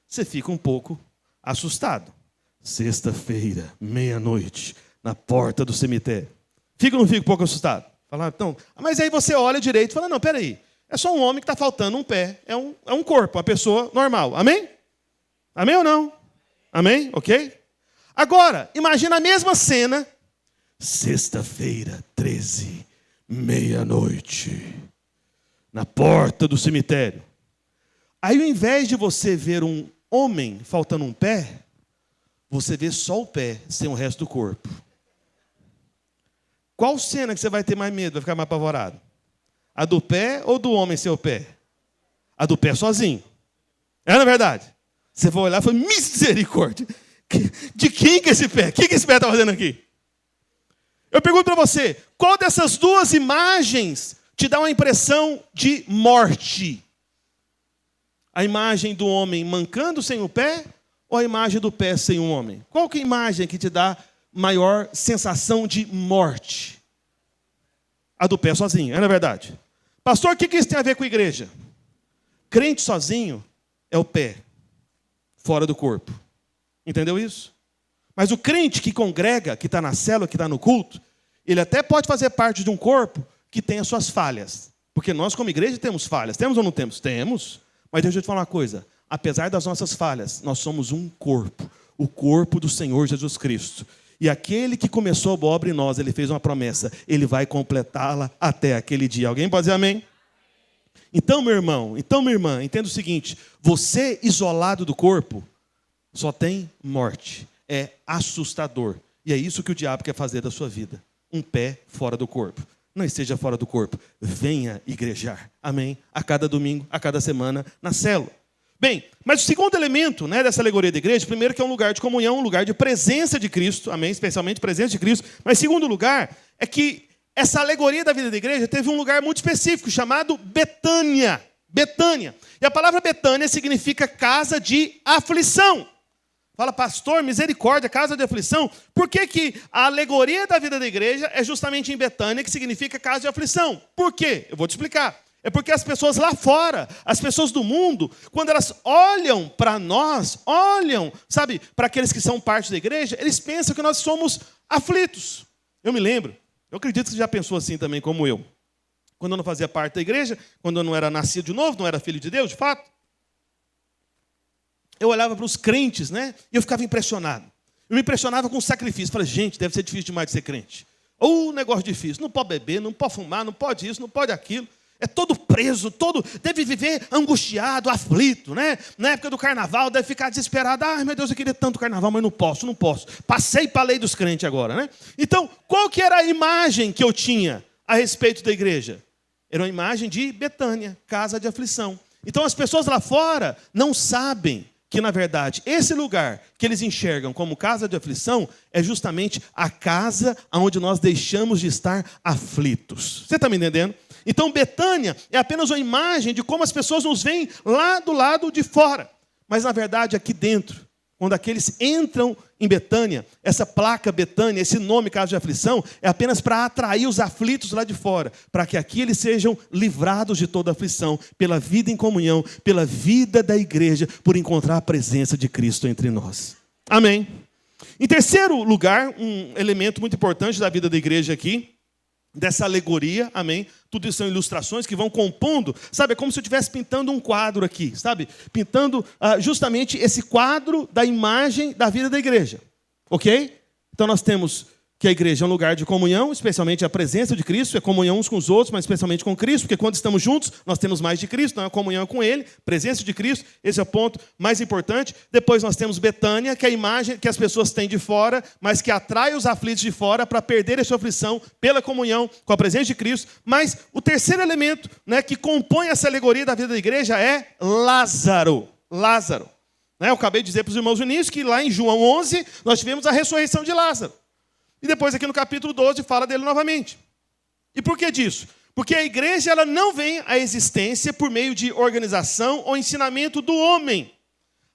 você fica um pouco assustado. Sexta-feira, meia-noite, na porta do cemitério. Fica ou não fica um pouco assustado? Fala, então, mas aí você olha direito e fala, não, peraí. É só um homem que está faltando um pé. É um corpo, uma pessoa normal. Amém? Amém ou não? Amém? Ok? Agora, imagina a mesma cena. Sexta-feira, 13, meia-noite, na porta do cemitério. Aí, ao invés de você ver um homem faltando um pé, você vê só o pé, sem o resto do corpo. Qual cena que você vai ter mais medo, vai ficar mais apavorado? A do pé ou do homem sem o pé? A do pé sozinho. É, na verdade? Você vai olhar e fala, misericórdia. De quem que é esse pé? O que esse pé está fazendo aqui? Eu pergunto para você, qual dessas duas imagens te dá uma impressão de morte? A imagem do homem mancando sem o pé ou a imagem do pé sem um homem? Qual que é a imagem que te dá maior sensação de morte? A do pé sozinho, é na verdade? Pastor, o que isso tem a ver com a igreja? Crente sozinho é o pé, fora do corpo. Entendeu isso? Mas o crente que congrega, que está na célula, que está no culto, ele até pode fazer parte de um corpo que tem as suas falhas. Porque nós, como igreja, temos falhas. Temos ou não temos? Temos. Mas deixa eu te falar uma coisa. Apesar das nossas falhas, nós somos um corpo. O corpo do Senhor Jesus Cristo. E aquele que começou a boa obra em nós, ele fez uma promessa. Ele vai completá-la até aquele dia. Alguém pode dizer amém? Então, meu irmão, minha irmã, entenda o seguinte. Você isolado do corpo, só tem morte. É assustador. E é isso que o diabo quer fazer da sua vida. Um pé fora do corpo. Não esteja fora do corpo. Venha igrejar. Amém? A cada domingo, a cada semana, na célula. Bem, mas o segundo elemento, né, dessa alegoria da igreja, primeiro que é um lugar de comunhão, um lugar de presença de Cristo. Amém? Especialmente presença de Cristo. Mas segundo lugar, é que essa alegoria da vida da igreja teve um lugar muito específico, chamado Betânia. Betânia. E a palavra Betânia significa casa de aflição. Fala, pastor, misericórdia, casa de aflição. Por que que a alegoria da vida da igreja é justamente em Betânia, que significa casa de aflição? Por quê? Eu vou te explicar. É porque as pessoas lá fora, as pessoas do mundo, quando elas olham para nós, olham, sabe, para aqueles que são parte da igreja, eles pensam que nós somos aflitos. Eu me lembro, eu acredito que você já pensou assim também como eu. Quando eu não fazia parte da igreja, quando eu não era nascido de novo, não era filho de Deus, de fato, eu olhava para os crentes, né? E eu ficava impressionado. Eu me impressionava com o sacrifício. Falei, gente, deve ser difícil demais de ser crente. Negócio difícil. Não pode beber, não pode fumar, não pode isso, não pode aquilo. É todo preso, deve viver angustiado, aflito, né? Na época do carnaval, deve ficar desesperado. Ai, meu Deus, eu queria tanto carnaval, mas não posso. Passei para a lei dos crentes agora, né? Então, qual que era a imagem que eu tinha a respeito da igreja? Era uma imagem de Betânia, casa de aflição. Então, as pessoas lá fora não sabem que, na verdade, esse lugar que eles enxergam como casa de aflição é justamente a casa onde nós deixamos de estar aflitos. Você está me entendendo? Então, Betânia é apenas uma imagem de como as pessoas nos veem lá do lado de fora. Mas, na verdade, aqui dentro, quando aqueles entram em Betânia, essa placa Betânia, esse nome casa de aflição, é apenas para atrair os aflitos lá de fora, para que aqui eles sejam livrados de toda aflição, pela vida em comunhão, pela vida da igreja, por encontrar a presença de Cristo entre nós. Amém. Em terceiro lugar, um elemento muito importante da vida da igreja aqui, dessa alegoria, amém? Tudo isso são ilustrações que vão compondo, sabe? É como se eu estivesse pintando um quadro aqui, sabe? Pintando justamente esse quadro da imagem da vida da igreja, ok? Então nós temos que a igreja é um lugar de comunhão, especialmente a presença de Cristo, é comunhão uns com os outros, mas especialmente com Cristo, porque quando estamos juntos, nós temos mais de Cristo, então é comunhão com Ele, presença de Cristo, esse é o ponto mais importante. Depois nós temos Betânia, que é a imagem que as pessoas têm de fora, mas que atrai os aflitos de fora para perder a sua aflição pela comunhão com a presença de Cristo. Mas o terceiro elemento, né, que compõe essa alegoria da vida da igreja é Lázaro. Lázaro. Eu acabei de dizer para os irmãos no início que lá em João 11, nós tivemos a ressurreição de Lázaro. E depois aqui no capítulo 12 fala dele novamente. E por que disso? Porque a igreja ela não vem à existência por meio de organização ou ensinamento do homem.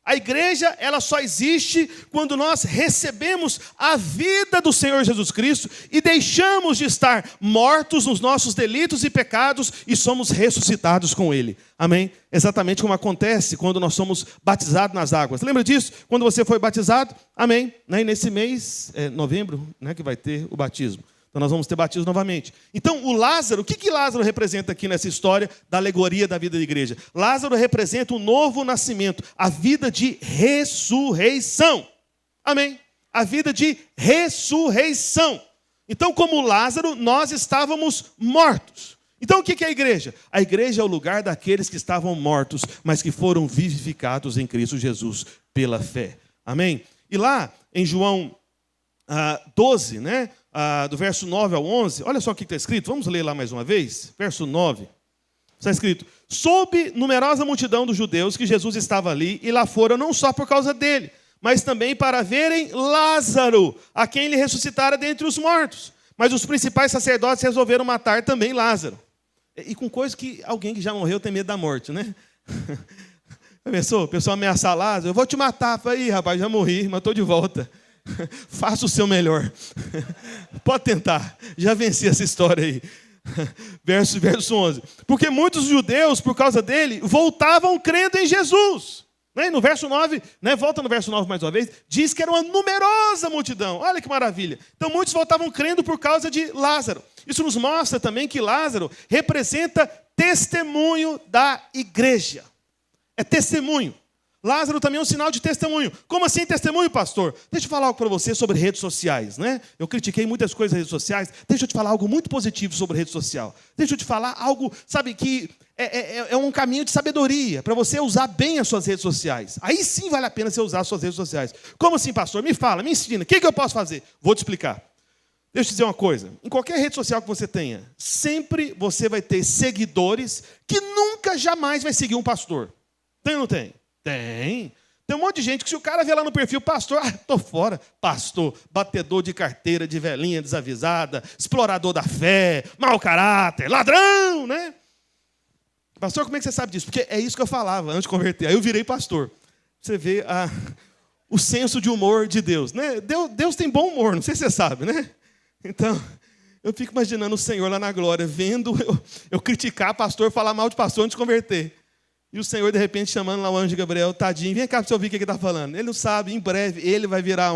A igreja ela só existe quando nós recebemos a vida do Senhor Jesus Cristo e deixamos de estar mortos nos nossos delitos e pecados e somos ressuscitados com Ele. Amém? Exatamente como acontece quando nós somos batizados nas águas. Lembra disso? Quando você foi batizado? Amém? E nesse mês, novembro, que vai ter o batismo. Então nós vamos ter batismo novamente. Então o Lázaro, o que Lázaro representa aqui nessa história da alegoria da vida da igreja? Lázaro representa o novo nascimento, a vida de ressurreição. Amém? A vida de ressurreição. Então como Lázaro, nós estávamos mortos. Então o que é a igreja? A igreja é o lugar daqueles que estavam mortos, mas que foram vivificados em Cristo Jesus pela fé. Amém? E lá em João 12, do verso 9 ao 11, olha só o que está escrito, vamos ler lá mais uma vez, verso 9, está escrito: soube numerosa multidão dos judeus que Jesus estava ali, e lá foram não só por causa dele, mas também para verem Lázaro, a quem ele ressuscitara dentre os mortos. Mas os principais sacerdotes resolveram matar também Lázaro. E com coisa que alguém que já morreu tem medo da morte, né? Pensou? O pessoal ameaçar Lázaro, eu vou te matar. Falei, rapaz, já morri, mas estou de volta. Faça o seu melhor. Pode tentar. Já venci essa história aí. Verso 11. Porque muitos judeus, por causa dele, voltavam crendo em Jesus. No verso 9, volta no verso 9 mais uma vez, diz que era uma numerosa multidão. Olha que maravilha. Então muitos voltavam crendo por causa de Lázaro. Isso nos mostra também que Lázaro representa testemunho da igreja. É testemunho. Lázaro também é um sinal de testemunho. Como assim testemunho, pastor? Deixa eu falar algo para você sobre redes sociais. Eu critiquei muitas coisas nas redes sociais. Deixa eu te falar algo muito positivo sobre rede social. Deixa eu te falar algo, sabe, que é um caminho de sabedoria para você usar bem as suas redes sociais. Aí sim vale a pena você usar as suas redes sociais. Como assim, pastor? Me fala, me ensina. O que eu posso fazer? Vou te explicar. Deixa eu te dizer uma coisa. Em qualquer rede social que você tenha, sempre você vai ter seguidores que nunca, jamais vai seguir um pastor. Tem ou não tem? Tem. Tem um monte de gente que se o cara vê lá no perfil, pastor, tô fora. Pastor, batedor de carteira de velhinha desavisada, explorador da fé, mau caráter, ladrão, Pastor, como é que você sabe disso? Porque é isso que eu falava antes de converter. Aí eu virei pastor. Você vê o senso de humor de Deus, Deus tem bom humor, não sei se você sabe, Então, eu fico imaginando o Senhor lá na glória, vendo eu criticar pastor, falar mal de pastor antes de converter. E o Senhor, de repente, chamando lá o anjo Gabriel, tadinho, vem cá para você ouvir o que ele está falando. Ele não sabe, em breve, ele vai virar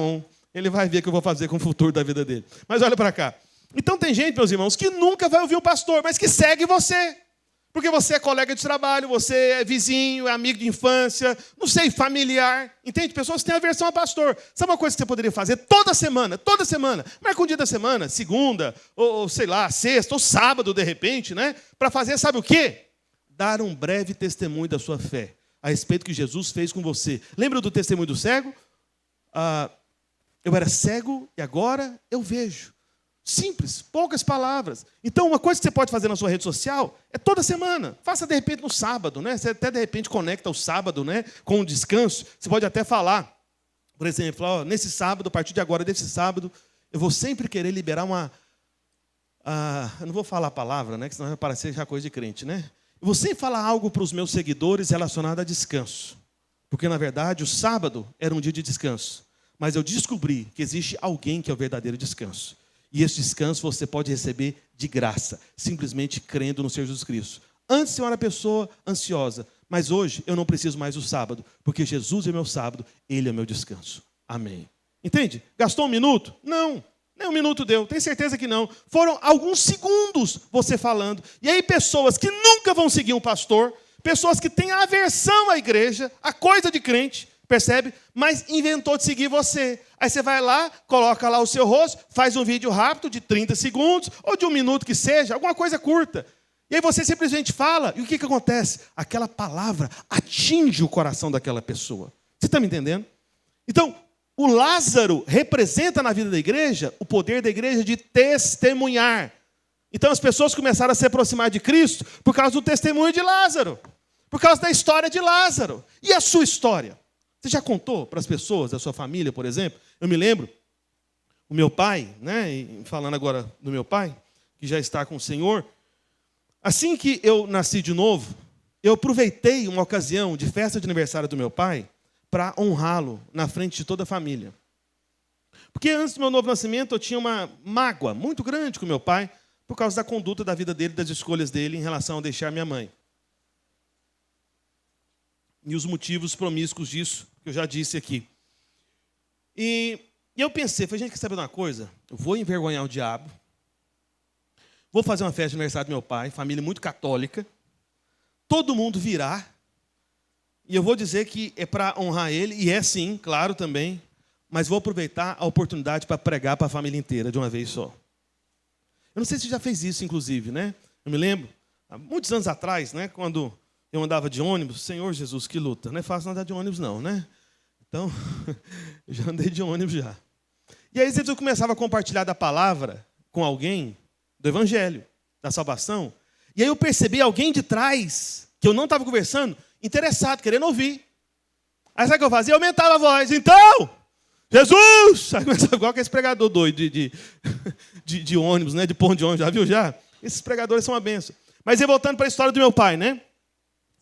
ele vai ver o que eu vou fazer com o futuro da vida dele. Mas olha para cá. Então tem gente, meus irmãos, que nunca vai ouvir o pastor, mas que segue você. Porque você é colega de trabalho, você é vizinho, é amigo de infância, não sei, familiar. Entende? Pessoas têm aversão a pastor. Sabe uma coisa que você poderia fazer toda semana? Marca um dia da semana, segunda, ou sei lá, sexta, ou sábado, de repente, né? Para fazer, sabe o quê? Dar um breve testemunho da sua fé a respeito do que Jesus fez com você. Lembra do testemunho do cego? Eu era cego e agora eu vejo. Simples, poucas palavras. Então, uma coisa que você pode fazer na sua rede social é toda semana. Faça, de repente, no sábado, né? Você até, de repente, conecta o sábado, né, com o descanso. Você pode até falar, por exemplo, ó, nesse sábado, a partir de agora, desse sábado, eu vou sempre querer liberar eu não vou falar a palavra, né, que senão vai parecer já coisa de crente, né? Eu vou sempre falar algo para os meus seguidores relacionado a descanso. Porque, na verdade, o sábado era um dia de descanso. Mas eu descobri que existe alguém que é o verdadeiro descanso. E esse descanso você pode receber de graça, simplesmente crendo no Senhor Jesus Cristo. Antes eu era uma pessoa ansiosa, mas hoje eu não preciso mais do sábado, porque Jesus é meu sábado, Ele é meu descanso. Amém. Entende? Gastou um minuto? Não, nem um minuto deu, tenho certeza que não. Foram alguns segundos você falando. E aí pessoas que nunca vão seguir um pastor, pessoas que têm aversão à igreja, a coisa de crente, percebe? Mas inventou de seguir você. Aí você vai lá, coloca lá o seu rosto, faz um vídeo rápido de 30 segundos, ou de 1 minuto que seja, alguma coisa curta. E aí você simplesmente fala, e o que acontece? Aquela palavra atinge o coração daquela pessoa. Você está me entendendo? Então, o Lázaro representa na vida da igreja o poder da igreja de testemunhar. Então as pessoas começaram a se aproximar de Cristo por causa do testemunho de Lázaro. Por causa da história de Lázaro. E a sua história? Você já contou para as pessoas da sua família, por exemplo? Eu me lembro, o meu pai, né, e falando agora do meu pai, que já está com o Senhor, assim que eu nasci de novo, eu aproveitei uma ocasião de festa de aniversário do meu pai para honrá-lo na frente de toda a família. Porque antes do meu novo nascimento eu tinha uma mágoa muito grande com meu pai por causa da conduta da vida dele, das escolhas dele em relação a deixar minha mãe. E os motivos promíscuos disso, que eu já disse aqui. E eu pensei, falei, gente, quer saber de uma coisa? Eu vou envergonhar o diabo, vou fazer uma festa de aniversário do meu pai, família muito católica, todo mundo virá, e eu vou dizer que é para honrar ele, e é sim, claro também, mas vou aproveitar a oportunidade para pregar para a família inteira de uma vez só. Eu não sei se você já fez isso, inclusive, né? Eu me lembro, há muitos anos atrás, né, quando eu andava de ônibus, Senhor Jesus, que luta. Não é fácil andar de ônibus, não, né? Então, eu já andei de ônibus já. E aí, às vezes, eu começava a compartilhar da palavra com alguém, do evangelho, da salvação. E aí eu percebi alguém de trás, que eu não estava conversando, interessado, querendo ouvir. Aí sabe o que eu fazia? Eu aumentava a voz. Então, Jesus! Aí começava igual aquele pregador doido de ônibus, né? De ponto de ônibus, já viu já? Esses pregadores são uma benção. Mas aí, voltando para a história do meu pai, né?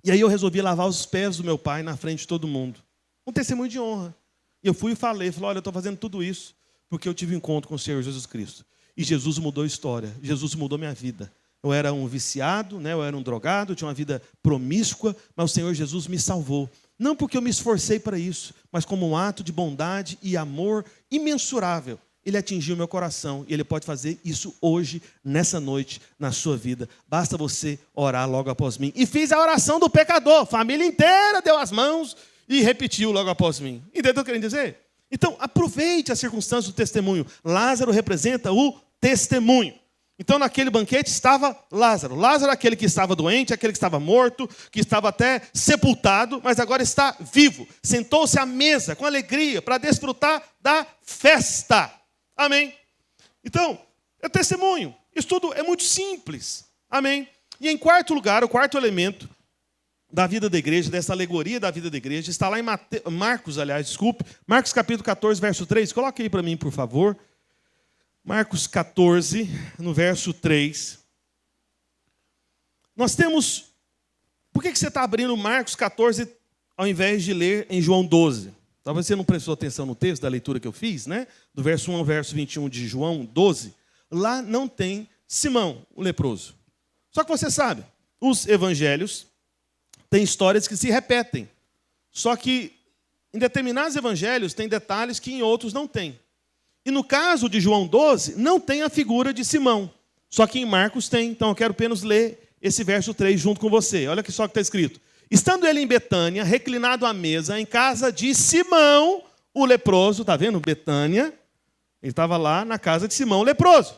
E aí eu resolvi lavar os pés do meu pai na frente de todo mundo. Um testemunho de honra. E eu fui e falei, olha, eu estou fazendo tudo isso porque eu tive um encontro com o Senhor Jesus Cristo. E Jesus mudou a história. Jesus mudou minha vida. Eu era um viciado, né? Eu era um drogado, eu tinha uma vida promíscua, mas o Senhor Jesus me salvou. Não porque eu me esforcei para isso, mas como um ato de bondade e amor imensurável. Ele atingiu meu coração e Ele pode fazer isso hoje, nessa noite, na sua vida. Basta você orar logo após mim. E fiz a oração do pecador. A família inteira deu as mãos e repetiu logo após mim. Entendeu o que eu quero dizer? Então, aproveite a circunstância do testemunho. Lázaro representa o testemunho. Então, naquele banquete estava Lázaro. Lázaro, aquele que estava doente, aquele que estava morto, que estava até sepultado, mas agora está vivo. Sentou-se à mesa com alegria para desfrutar da festa. Amém? Então, é testemunho. Isso tudo é muito simples. Amém? E em quarto lugar, o quarto elemento da vida da igreja, dessa alegoria da vida da igreja, está lá em Marcos capítulo 14, verso 3. Coloque aí para mim, por favor. Marcos 14, no verso 3. Nós temos... Por que você está abrindo Marcos 14 ao invés de ler em João 12? Talvez você não prestou atenção no texto da leitura que eu fiz, né? Do verso 1 ao verso 21 de João 12. Lá não tem Simão, o leproso. Só que você sabe, os evangelhos têm histórias que se repetem. Só que em determinados evangelhos tem detalhes que em outros não tem. E no caso de João 12, não tem a figura de Simão. Só que em Marcos tem. Então eu quero apenas ler esse verso 3 junto com você. Olha só o que está escrito. Estando ele em Betânia, reclinado à mesa, em casa de Simão, o leproso, está vendo? Betânia, ele estava lá na casa de Simão, o leproso.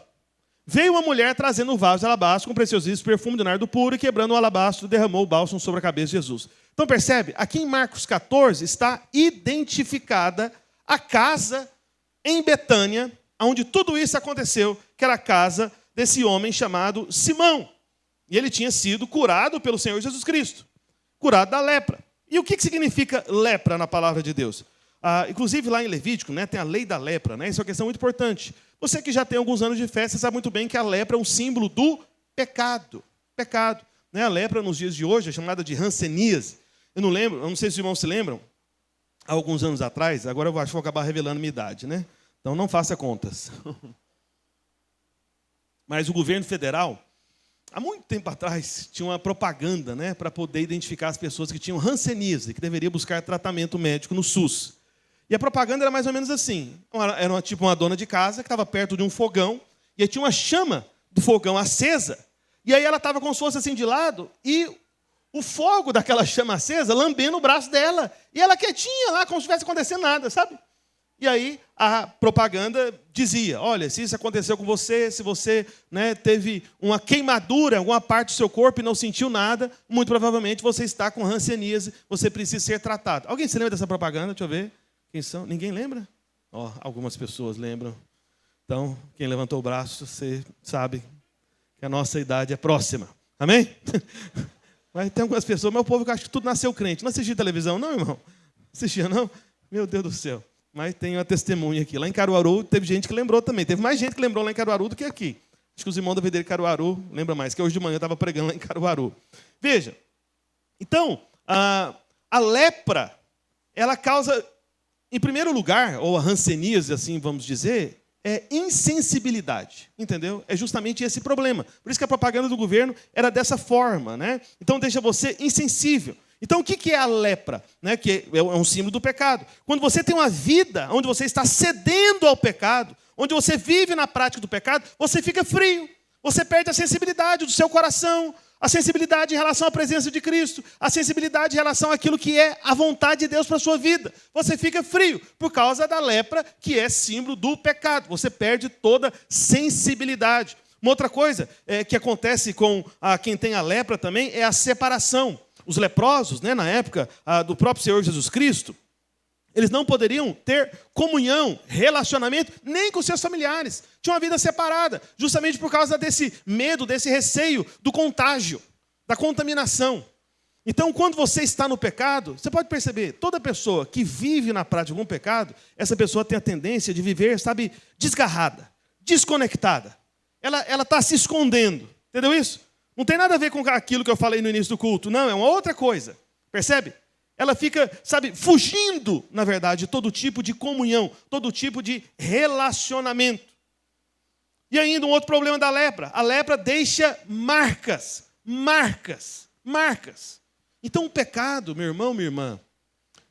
Veio uma mulher trazendo um vaso de alabastro com preciosíssimo perfume de nardo puro e quebrando o alabastro, derramou o bálsamo sobre a cabeça de Jesus. Então percebe, aqui em Marcos 14 está identificada a casa em Betânia, onde tudo isso aconteceu, que era a casa desse homem chamado Simão. E ele tinha sido curado pelo Senhor Jesus Cristo, curado da lepra. E o que significa lepra na palavra de Deus? Inclusive lá em Levítico, né, tem a lei da lepra, né? Isso é uma questão muito importante. Você que já tem alguns anos de fé, você sabe muito bem que a lepra é um símbolo do pecado. Pecado. Né? A lepra nos dias de hoje é chamada de hanseníase. Eu não sei se os irmãos se lembram, há alguns anos atrás, agora eu acho que vou acabar revelando minha idade, né? Então não faça contas. Mas o governo federal, há muito tempo atrás, tinha uma propaganda, né, para poder identificar as pessoas que tinham hanseníase, que deveriam buscar tratamento médico no SUS. E a propaganda era mais ou menos assim. Era tipo uma dona de casa que estava perto de um fogão, e aí tinha uma chama do fogão acesa, e aí ela estava como se fosse assim de lado, e o fogo daquela chama acesa lambendo o braço dela, e ela quietinha lá, como se não estivesse acontecendo nada, sabe? E aí a propaganda dizia, olha, se isso aconteceu com você, se você, né, teve uma queimadura em alguma parte do seu corpo e não sentiu nada, muito provavelmente você está com hanseníase, você precisa ser tratado. Alguém se lembra dessa propaganda? Deixa eu ver. Quem são? Ninguém lembra? Algumas pessoas lembram. Então, quem levantou o braço, você sabe que a nossa idade é próxima. Amém? Mas tem algumas pessoas, mas o povo que acha que tudo nasceu crente. Não assistia televisão, não, irmão? Assistia, não? Meu Deus do céu. Mas tem uma testemunha aqui. Lá em Caruaru, teve gente que lembrou também. Teve mais gente que lembrou lá em Caruaru do que aqui. Acho que os irmãos da Videira de Caruaru lembram mais, que hoje de manhã eu estava pregando lá em Caruaru. Veja, então, a lepra, ela causa, em primeiro lugar, ou a hanseníase, assim vamos dizer, é insensibilidade, entendeu? É justamente esse problema. Por isso que a propaganda do governo era dessa forma, né? Então deixa você insensível. Então o que é a lepra? Né? Que é um símbolo do pecado. Quando você tem uma vida onde você está cedendo ao pecado, onde você vive na prática do pecado, você fica frio. Você perde a sensibilidade do seu coração, a sensibilidade em relação à presença de Cristo, a sensibilidade em relação àquilo que é a vontade de Deus para a sua vida. Você fica frio por causa da lepra, que é símbolo do pecado. Você perde toda sensibilidade. Uma outra coisa que acontece com quem tem a lepra também é a separação. Os leprosos, né, na época do próprio Senhor Jesus Cristo, eles não poderiam ter comunhão, relacionamento, nem com seus familiares. Tinham uma vida separada, justamente por causa desse medo, desse receio do contágio, da contaminação. Então, quando você está no pecado, você pode perceber, toda pessoa que vive na prática de algum pecado, essa pessoa tem a tendência de viver, sabe, desgarrada, desconectada. Ela está se escondendo. Entendeu isso? Não tem nada a ver com aquilo que eu falei no início do culto. Não, é uma outra coisa. Percebe? Ela fica, sabe, fugindo, na verdade, de todo tipo de comunhão, todo tipo de relacionamento. E ainda um outro problema da lepra. A lepra deixa marcas. Então o pecado, meu irmão, minha irmã,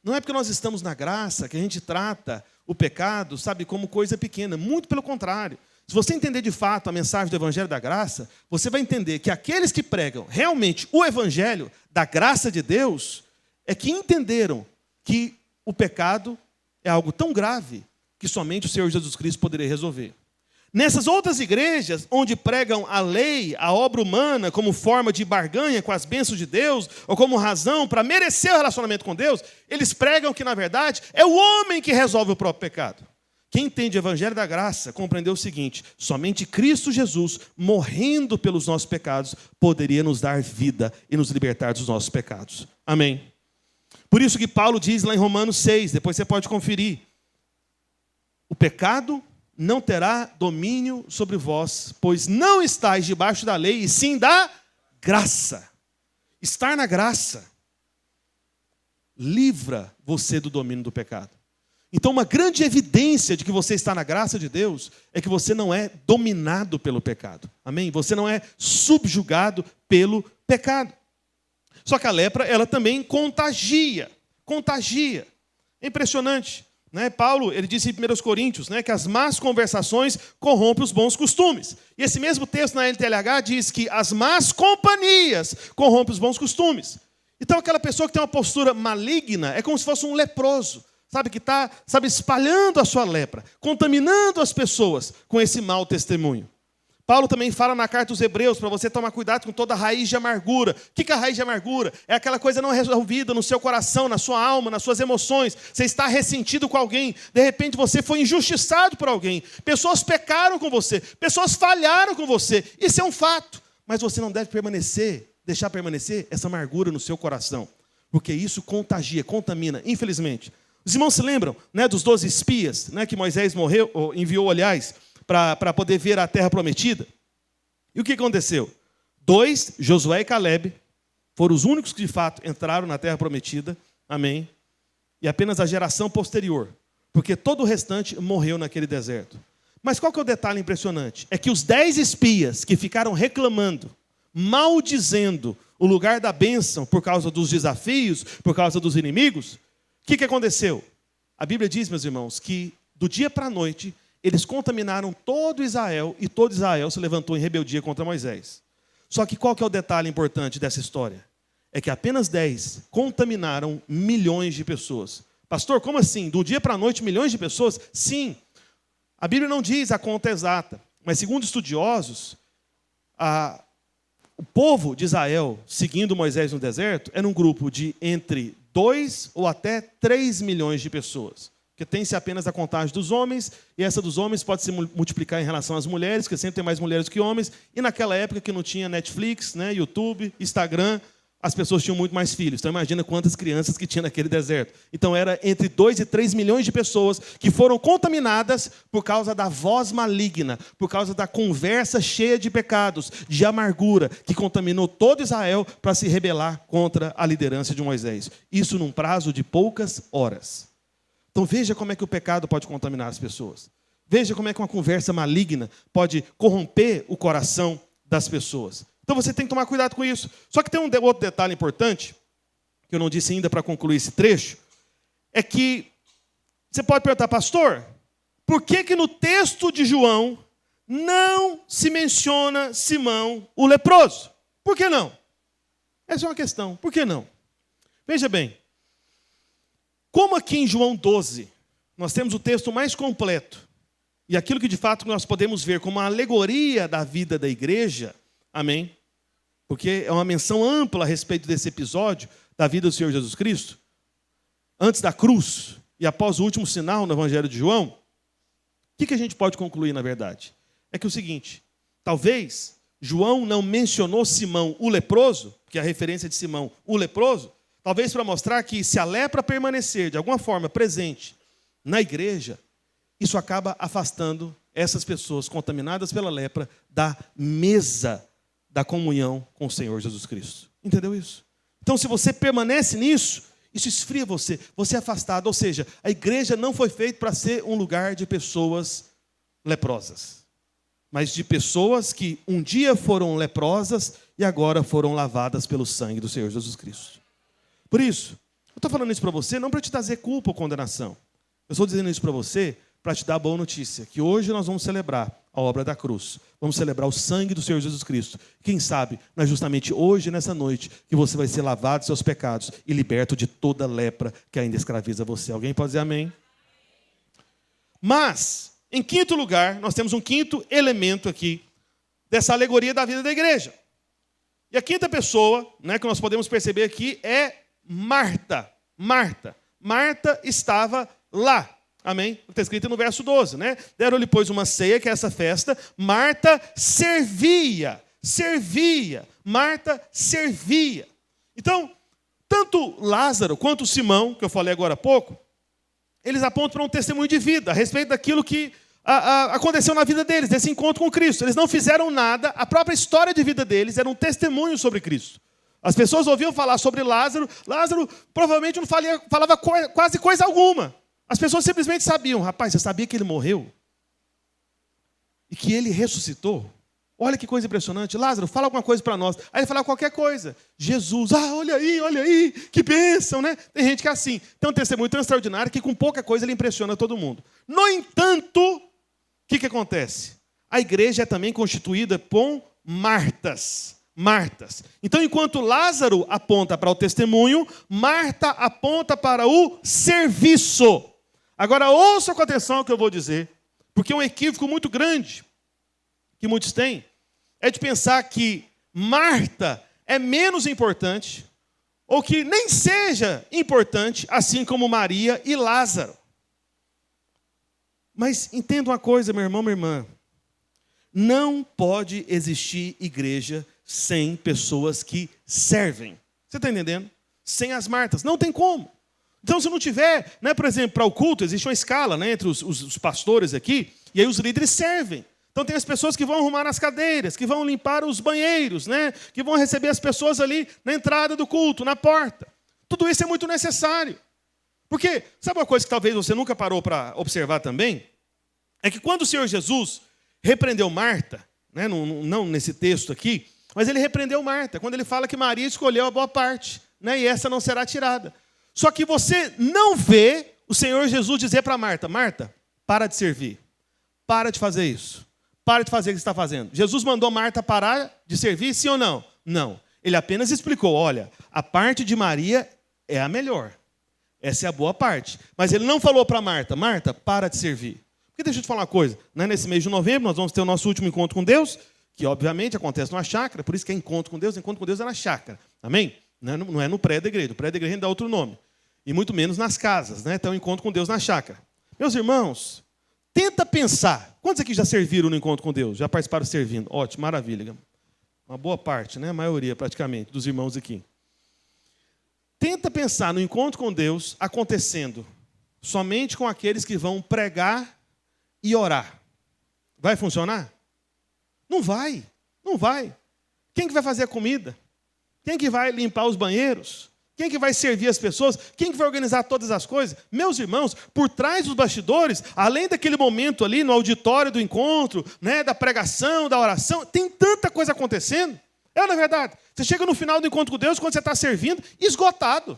não é porque nós estamos na graça que a gente trata o pecado, sabe, como coisa pequena. Muito pelo contrário. Se você entender de fato a mensagem do Evangelho da Graça, você vai entender que aqueles que pregam realmente o Evangelho da graça de Deus é que entenderam que o pecado é algo tão grave que somente o Senhor Jesus Cristo poderia resolver. Nessas outras igrejas, onde pregam a lei, a obra humana, como forma de barganha com as bênçãos de Deus, ou como razão para merecer o relacionamento com Deus, eles pregam que, na verdade, é o homem que resolve o próprio pecado. Quem entende o Evangelho da Graça compreendeu o seguinte: somente Cristo Jesus, morrendo pelos nossos pecados, poderia nos dar vida e nos libertar dos nossos pecados. Amém. Por isso que Paulo diz lá em Romanos 6, depois você pode conferir: o pecado não terá domínio sobre vós, pois não estáis debaixo da lei, e sim da graça. Estar na graça livra você do domínio do pecado. Então, uma grande evidência de que você está na graça de Deus é que você não é dominado pelo pecado. Amém? Você não é subjugado pelo pecado. Só que a lepra, ela também contagia. É impressionante. Né? Paulo, ele disse em 1 Coríntios, né, que as más conversações corrompem os bons costumes. E esse mesmo texto na NTLH diz que as más companhias corrompem os bons costumes. Então aquela pessoa que tem uma postura maligna é como se fosse um leproso, sabe, que está, espalhando a sua lepra, contaminando as pessoas com esse mau testemunho. Paulo também fala na carta aos Hebreus para você tomar cuidado com toda raiz de amargura. O que é a raiz de amargura? É aquela coisa não resolvida no seu coração, na sua alma, nas suas emoções. Você está ressentido com alguém. De repente você foi injustiçado por alguém. Pessoas pecaram com você. Pessoas falharam com você. Isso é um fato. Mas você não deve deixar permanecer essa amargura no seu coração. Porque isso contagia, contamina, infelizmente. Os irmãos se lembram, né, dos 12 espias, né, que Moisés enviou, aliás, para poder ver a terra prometida? E o que aconteceu? 2, Josué e Caleb, foram os únicos que de fato entraram na terra prometida, amém? E apenas a geração posterior, porque todo o restante morreu naquele deserto. Mas qual que é o detalhe impressionante? É que os 10 espias que ficaram reclamando, maldizendo o lugar da bênção por causa dos desafios, por causa dos inimigos, o que aconteceu? A Bíblia diz, meus irmãos, que do dia para a noite, eles contaminaram todo Israel e todo Israel se levantou em rebeldia contra Moisés. Só que qual que é o detalhe importante dessa história? É que apenas 10 contaminaram milhões de pessoas. Pastor, como assim? Do dia para a noite, milhões de pessoas? Sim. A Bíblia não diz a conta exata, mas segundo estudiosos, o povo de Israel, seguindo Moisés no deserto, era um grupo de entre 2 ou até 3 milhões de pessoas. Porque tem-se apenas a contagem dos homens, e essa dos homens pode se multiplicar em relação às mulheres, porque sempre tem mais mulheres que homens, e naquela época que não tinha Netflix, né, YouTube, Instagram, as pessoas tinham muito mais filhos. Então imagina quantas crianças que tinha naquele deserto. Então era entre 2 e 3 milhões de pessoas que foram contaminadas por causa da voz maligna, por causa da conversa cheia de pecados, de amargura, que contaminou todo Israel para se rebelar contra a liderança de Moisés. Isso num prazo de poucas horas. Então veja como é que o pecado pode contaminar as pessoas. Veja como é que uma conversa maligna pode corromper o coração das pessoas. Então você tem que tomar cuidado com isso. Só que tem um outro detalhe importante, que eu não disse ainda para concluir esse trecho, é que você pode perguntar, pastor, por que no texto de João não se menciona Simão o leproso? Por que não? Essa é uma questão. Por que não? Veja bem. Como aqui em João 12, nós temos o texto mais completo, e aquilo que de fato nós podemos ver como uma alegoria da vida da igreja, amém? Porque é uma menção ampla a respeito desse episódio da vida do Senhor Jesus Cristo, antes da cruz e após o último sinal no Evangelho de João. O que a gente pode concluir, na verdade? É que é o seguinte, talvez João não mencionou Simão o leproso, porque a referência de Simão o leproso, talvez para mostrar que se a lepra permanecer de alguma forma presente na igreja, isso acaba afastando essas pessoas contaminadas pela lepra da mesa da comunhão com o Senhor Jesus Cristo. Entendeu isso? Então, se você permanece nisso, isso esfria você é afastado. Ou seja, a igreja não foi feita para ser um lugar de pessoas leprosas, mas de pessoas que um dia foram leprosas e agora foram lavadas pelo sangue do Senhor Jesus Cristo. Por isso, eu estou falando isso para você não para te trazer culpa ou condenação. Eu estou dizendo isso para você para te dar a boa notícia, que hoje nós vamos celebrar a obra da cruz. Vamos celebrar o sangue do Senhor Jesus Cristo. Quem sabe, não é justamente hoje, nessa noite, que você vai ser lavado dos seus pecados e liberto de toda lepra que ainda escraviza você. Alguém pode dizer amém? Mas, em quinto lugar, nós temos um quinto elemento aqui dessa alegoria da vida da igreja. E a quinta pessoa, né, que nós podemos perceber aqui é Marta. Marta estava lá. Amém? Está escrito no verso 12, né? Deram-lhe, pois, uma ceia, que é essa festa. Marta servia. Marta servia. Então, tanto Lázaro quanto Simão, que eu falei agora há pouco, eles apontam para um testemunho de vida a respeito daquilo que aconteceu na vida deles, desse encontro com Cristo. Eles não fizeram nada, a própria história de vida deles era um testemunho sobre Cristo. As pessoas ouviam falar sobre Lázaro, Lázaro provavelmente não falava quase coisa alguma. As pessoas simplesmente sabiam, rapaz, você sabia que ele morreu? E que ele ressuscitou? Olha que coisa impressionante. Lázaro, fala alguma coisa para nós. Aí ele fala qualquer coisa. Jesus, olha aí, que bênção, né? Tem gente que é assim. Tem um testemunho tão extraordinário que com pouca coisa ele impressiona todo mundo. No entanto, o que acontece? A igreja é também constituída por Martas. Então, enquanto Lázaro aponta para o testemunho, Marta aponta para o serviço. Agora, ouça com atenção o que eu vou dizer, porque é um equívoco muito grande que muitos têm, é de pensar que Marta é menos importante, ou que nem seja importante, assim como Maria e Lázaro. Mas entenda uma coisa, meu irmão, minha irmã. Não pode existir igreja sem pessoas que servem. Você está entendendo? Sem as Martas. Não tem como. Então, se não tiver, né, por exemplo, para o culto, existe uma escala, né, entre os pastores aqui, e aí os líderes servem. Então tem as pessoas que vão arrumar as cadeiras, que vão limpar os banheiros, né? Que vão receber as pessoas ali na entrada do culto, na porta. Tudo isso é muito necessário. Porque, sabe uma coisa que talvez você nunca parou para observar também? É que quando o Senhor Jesus repreendeu Marta, né? Não nesse texto aqui, mas ele repreendeu Marta, quando ele fala que Maria escolheu a boa parte, né? E essa não será tirada. Só que você não vê o Senhor Jesus dizer para Marta, Marta, para de servir, para de fazer isso. Para de fazer o que você está fazendo. Jesus mandou Marta parar de servir, sim ou não? Não. Ele apenas explicou, olha, a parte de Maria é a melhor. Essa é a boa parte. Mas ele não falou para Marta, Marta, para de servir. Porque deixa eu te falar uma coisa, né? Nesse mês de novembro nós vamos ter o nosso último encontro com Deus, que obviamente acontece numa chácara, por isso que é encontro com Deus é na chácara. Amém? Não é no prédio da igreja. O prédio da igreja dá outro nome. E muito menos nas casas, né? Então, encontro com Deus na chácara. Meus irmãos, tenta pensar. Quantos aqui já serviram no encontro com Deus? Já participaram servindo? Ótimo, maravilha. Uma boa parte, né? A maioria, praticamente, dos irmãos aqui. Tenta pensar no encontro com Deus acontecendo somente com aqueles que vão pregar e orar. Vai funcionar? Não vai. Não vai. Quem que vai fazer a comida? Quem que vai limpar os banheiros? Quem que vai servir as pessoas? Quem que vai organizar todas as coisas? Meus irmãos, por trás dos bastidores, além daquele momento ali no auditório do encontro, né, da pregação, da oração, tem tanta coisa acontecendo. É na verdade. Você chega no final do encontro com Deus, quando você está servindo, esgotado.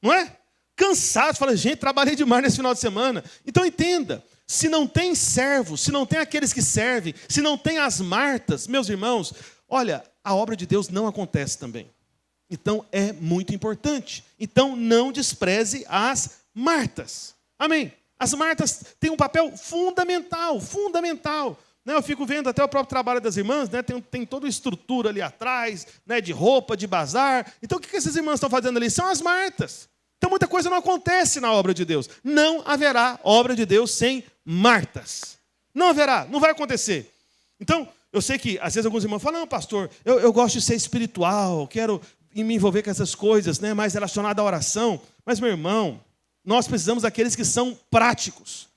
Não é? Cansado. Fala, gente, trabalhei demais nesse final de semana. Então entenda, se não tem servos, se não tem aqueles que servem, se não tem as Martas, meus irmãos, olha, a obra de Deus não acontece também. Então, é muito importante. Então, não despreze as Martas. Amém? As Martas têm um papel fundamental. Né? Eu fico vendo até o próprio trabalho das irmãs, né? Tem toda a estrutura ali atrás, né? De roupa, de bazar. Então, o que essas irmãs estão fazendo ali? São as Martas. Então, muita coisa não acontece na obra de Deus. Não haverá obra de Deus sem Martas. Não haverá, não vai acontecer. Então, eu sei que, às vezes, alguns irmãos falam, não, pastor, eu gosto de ser espiritual, quero me envolver com essas coisas, né, mais relacionadas à oração. Mas, meu irmão, nós precisamos daqueles que são práticos.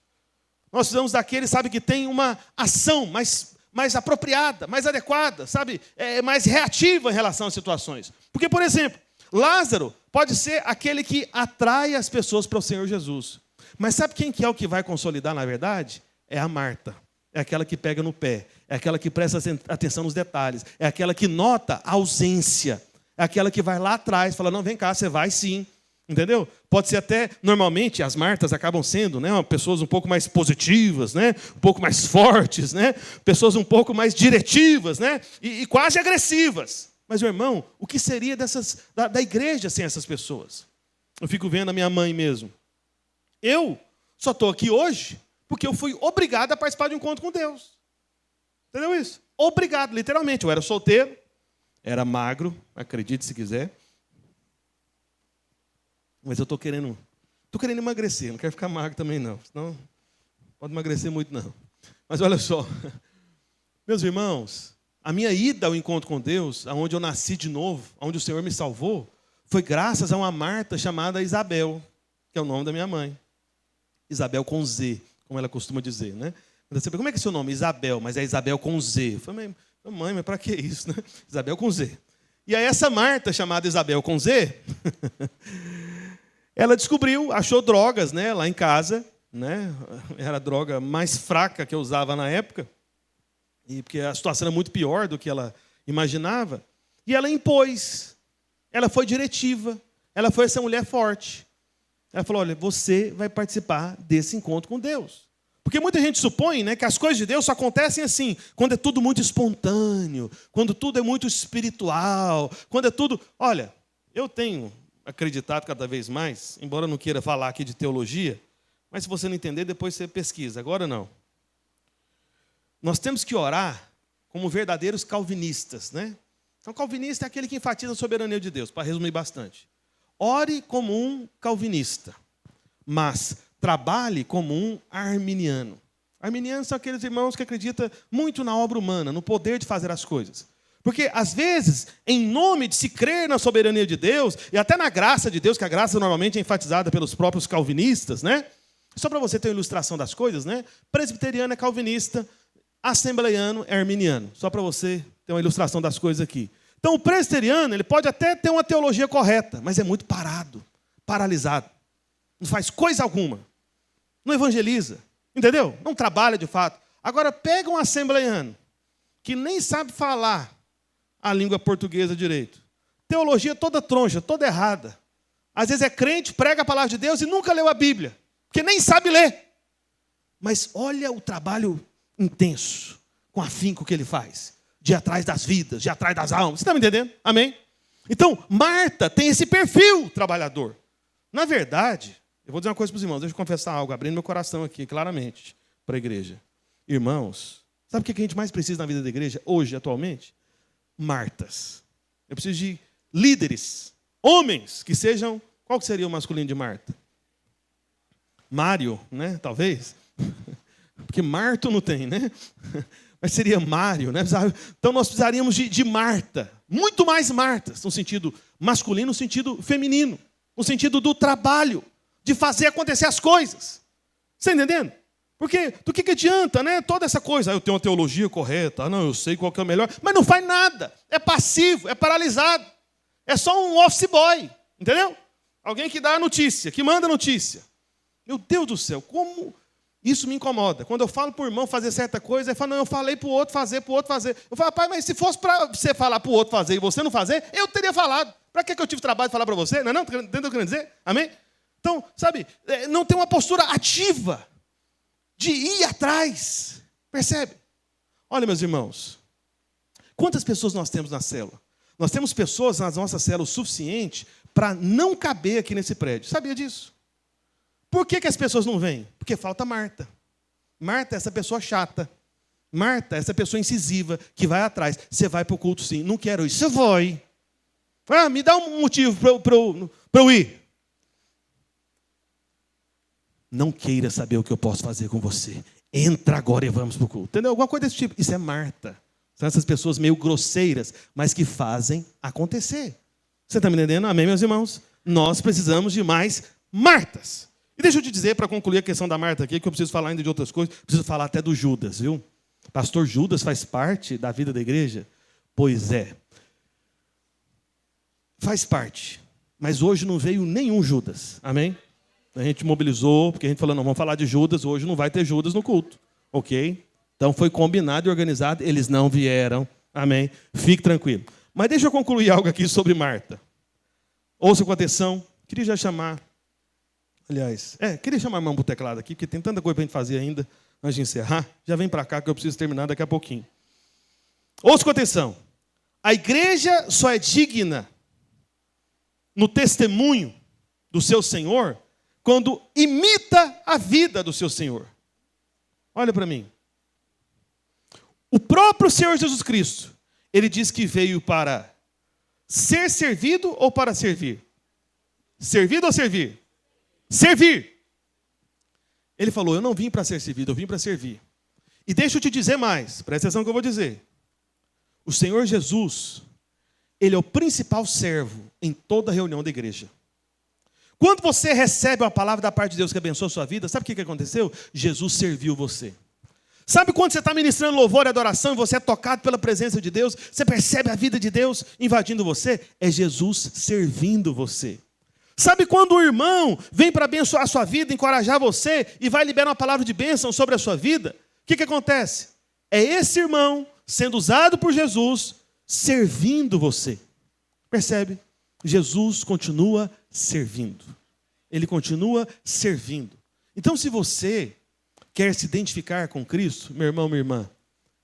Nós precisamos daqueles, sabe, que têm uma ação mais apropriada, mais adequada, sabe, mais reativa em relação às situações. Porque, por exemplo, Lázaro pode ser aquele que atrai as pessoas para o Senhor Jesus. Mas sabe quem que é o que vai consolidar, na verdade? É a Marta. É aquela que pega no pé. É aquela que presta atenção nos detalhes. É aquela que nota a ausência. É aquela que vai lá atrás, fala, não, vem cá, você vai sim. Entendeu? Pode ser até, normalmente, as Martas acabam sendo, né, pessoas um pouco mais positivas, né, um pouco mais fortes, né, pessoas um pouco mais diretivas, né, e quase agressivas. Mas, meu irmão, o que seria da igreja sem essas pessoas? Eu fico vendo a minha mãe mesmo. Eu só estou aqui hoje porque eu fui obrigado a participar de um encontro com Deus. Entendeu isso? Obrigado, literalmente. Eu era solteiro, era magro, acredite se quiser. Mas eu estou querendo emagrecer, não quero ficar magro também não. Senão, não pode emagrecer muito não. Mas olha só, meus irmãos, a minha ida ao encontro com Deus, aonde eu nasci de novo, onde o Senhor me salvou, foi graças a uma Marta chamada Isabel, que é o nome da minha mãe. Isabel com Z, como ela costuma dizer, né? Você pergunta, como é que é seu nome? Isabel, mas é Isabel com Z. Eu falei, mãe, mas para que isso, né? Isabel com Z. E aí essa Marta, chamada Isabel com Z, ela descobriu, achou drogas, né, lá em casa, né? Era a droga mais fraca que eu usava na época. e porque a situação era muito pior do que ela imaginava, e ela impôs, ela foi diretiva, ela foi essa mulher forte. Ela falou, olha, você vai participar desse encontro com Deus. Porque muita gente supõe, né, que as coisas de Deus só acontecem assim, quando é tudo muito espontâneo, quando tudo é muito espiritual, quando é tudo... Olha, eu tenho acreditado cada vez mais, embora eu não queira falar aqui de teologia, mas se você não entender, depois você pesquisa. Agora não. Nós temos que orar como verdadeiros calvinistas, né? Então, calvinista é aquele que enfatiza a soberania de Deus, para resumir bastante. Ore como um calvinista, mas trabalhe como um arminiano. Arminianos são aqueles irmãos que acreditam muito na obra humana, no poder de fazer as coisas. Porque, às vezes, em nome de se crer na soberania de Deus, e até na graça de Deus, que a graça normalmente é enfatizada pelos próprios calvinistas, né? Só para você ter uma ilustração das coisas, né? Presbiteriano é calvinista, assembleiano é arminiano. Só para você ter uma ilustração das coisas aqui. Então, o presbiteriano, ele pode até ter uma teologia correta, mas é muito parado, paralisado. Não faz coisa alguma. Não evangeliza. Entendeu? Não trabalha de fato. Agora, pega um assembleiano que nem sabe falar a língua portuguesa direito. Teologia toda troncha, toda errada. Às vezes é crente, prega a palavra de Deus e nunca leu a Bíblia, porque nem sabe ler. Mas olha o trabalho intenso, com afinco que ele faz. De ir atrás das vidas, de ir atrás das almas. Você está me entendendo? Amém? Então, Marta tem esse perfil trabalhador. Na verdade, eu vou dizer uma coisa para os irmãos, deixa eu confessar algo, abrindo meu coração aqui, claramente, para a igreja. Irmãos, sabe o que a gente mais precisa na vida da igreja, hoje, atualmente? Martas. Eu preciso de líderes, homens, que sejam... Qual que seria o masculino de Marta? Mário, né? Talvez. Porque Marto não tem, né? Mas seria Mário, né? Então nós precisaríamos de Marta. Muito mais Martas, no sentido masculino, no sentido feminino. No sentido do trabalho, de fazer acontecer as coisas. Você está entendendo? Porque do que adianta, né? Toda essa coisa. Eu tenho uma teologia correta, não, eu sei qual que é o melhor. Mas não faz nada. É passivo, é paralisado. É só um office boy. Entendeu? Alguém que dá a notícia, que manda a notícia. Meu Deus do céu, como isso me incomoda. Quando eu falo para o irmão fazer certa coisa, ele fala, não, eu falei para o outro fazer, para o outro fazer. Eu falo, pai, mas se fosse para você falar para o outro fazer e você não fazer, eu teria falado. Para que eu tive trabalho de falar para você? Não é não? Entendeu o que eu quero dizer? Amém? Então, sabe, não tem uma postura ativa de ir atrás. Percebe? Olha, meus irmãos, quantas pessoas nós temos na célula? Nós temos pessoas nas nossas células o suficiente para não caber aqui nesse prédio. Sabia disso? Por que as pessoas não vêm? Porque falta Marta. Marta é essa pessoa chata. Marta é essa pessoa incisiva que vai atrás. Você vai para o culto sim. Não quero ir. Você vai. Ah, me dá um motivo para eu ir. Não queira saber o que eu posso fazer com você. Entra agora e vamos para o culto. Entendeu? Alguma coisa desse tipo. Isso é Marta. São essas pessoas meio grosseiras, mas que fazem acontecer. Você está me entendendo? Amém, meus irmãos? Nós precisamos de mais Martas. E deixa eu te dizer, para concluir a questão da Marta aqui, que eu preciso falar ainda de outras coisas, preciso falar até do Judas, viu? Pastor Judas faz parte da vida da igreja? Pois é. Faz parte. Mas hoje não veio nenhum Judas. Amém? A gente mobilizou, porque a gente falou, não, vamos falar de Judas, hoje não vai ter Judas no culto. Ok? Então foi combinado e organizado, eles não vieram. Amém? Fique tranquilo. Mas deixa eu concluir algo aqui sobre Marta. Ouça com atenção. Queria já chamar... Aliás, queria chamar a mão para o teclado aqui, porque tem tanta coisa para a gente fazer ainda antes de encerrar. Já vem para cá que eu preciso terminar daqui a pouquinho. Ouça com atenção. A igreja só é digna no testemunho do seu Senhor quando imita a vida do seu Senhor. Olha para mim. O próprio Senhor Jesus Cristo, ele diz que veio para ser servido ou para servir? Servido ou servir? Servir. Ele falou, eu não vim para ser servido, eu vim para servir. E deixa eu te dizer mais, presta atenção no que eu vou dizer. O Senhor Jesus, ele é o principal servo em toda reunião da igreja. Quando você recebe uma palavra da parte de Deus que abençoa a sua vida, sabe o que aconteceu? Jesus serviu você. Sabe quando você está ministrando louvor e adoração e você é tocado pela presença de Deus, você percebe a vida de Deus invadindo você? É Jesus servindo você. Sabe quando o irmão vem para abençoar a sua vida, encorajar você e vai liberar uma palavra de bênção sobre a sua vida? O que acontece? é esse irmão sendo usado por Jesus, servindo você. Percebe? Jesus continua servindo. Ele continua servindo. Então, se você quer se identificar com Cristo, meu irmão, minha irmã,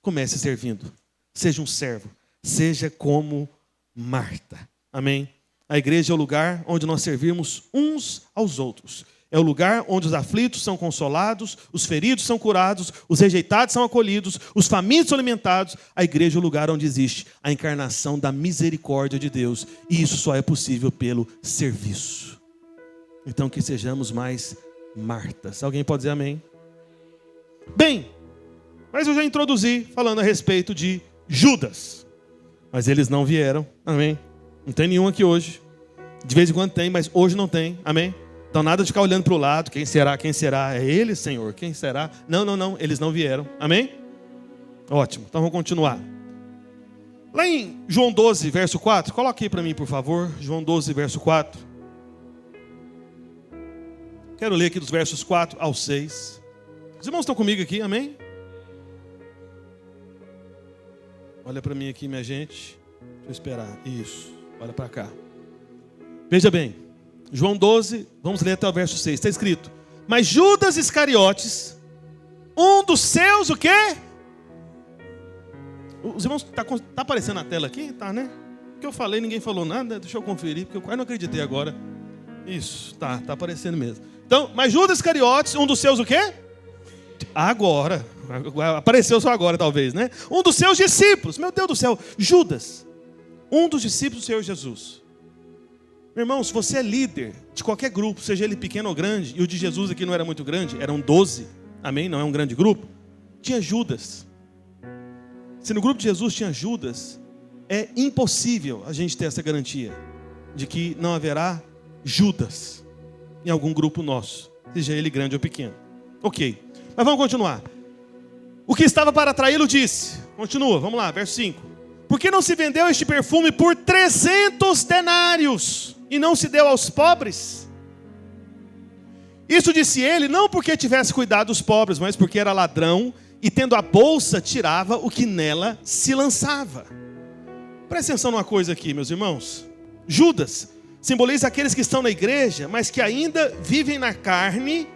comece servindo. Seja um servo. Seja como Marta. Amém? A igreja é o lugar onde nós servimos uns aos outros. É o lugar onde os aflitos são consolados, os feridos são curados, os rejeitados são acolhidos, os famintos são alimentados. A igreja é o lugar onde existe a encarnação da misericórdia de Deus. E isso só é possível pelo serviço. Então que sejamos mais Martas. Alguém pode dizer amém? Bem, mas eu já introduzi falando a respeito de Judas. Mas eles não vieram, amém? Não tem nenhum aqui hoje. De vez em quando tem, mas hoje não tem, amém? Então nada de ficar olhando para o lado, quem será, quem será? É ele, Senhor, quem será? Não, eles não vieram, amém? Ótimo, então vamos continuar. Lá em João 12, verso 4, coloque aí para mim, por favor, João 12, verso 4. Quero ler aqui dos versos 4 ao 6. Os irmãos estão comigo aqui, amém? Olha para mim aqui, minha gente. Deixa eu esperar, isso, olha para cá. Veja bem, João 12, vamos ler até o verso 6, está escrito: mas Judas Iscariotes, um dos seus, o quê? Os irmãos, está aparecendo na tela aqui? Tá, né? O que eu falei, ninguém falou nada, deixa eu conferir, porque eu quase não acreditei agora. Isso, tá aparecendo mesmo. Então, mas Judas Iscariotes, um dos seus o quê? Agora, apareceu só agora talvez, né? Um dos seus discípulos, meu Deus do céu, Judas, um dos discípulos do Senhor Jesus. Meu irmão, se você é líder de qualquer grupo, seja ele pequeno ou grande, e o de Jesus aqui não era muito grande, eram 12, amém? Não é um grande grupo. Tinha Judas. Se no grupo de Jesus tinha Judas, é impossível a gente ter essa garantia de que não haverá Judas em algum grupo nosso, seja ele grande ou pequeno. Ok, mas vamos continuar. O que estava para traí-lo disse, continua, vamos lá, verso 5. Por que não se vendeu este perfume por 300 denários e não se deu aos pobres? Isso disse ele, não porque tivesse cuidado dos pobres, mas porque era ladrão e tendo a bolsa tirava o que nela se lançava. Presta atenção numa coisa aqui, meus irmãos. Judas simboliza aqueles que estão na igreja, mas que ainda vivem na carne,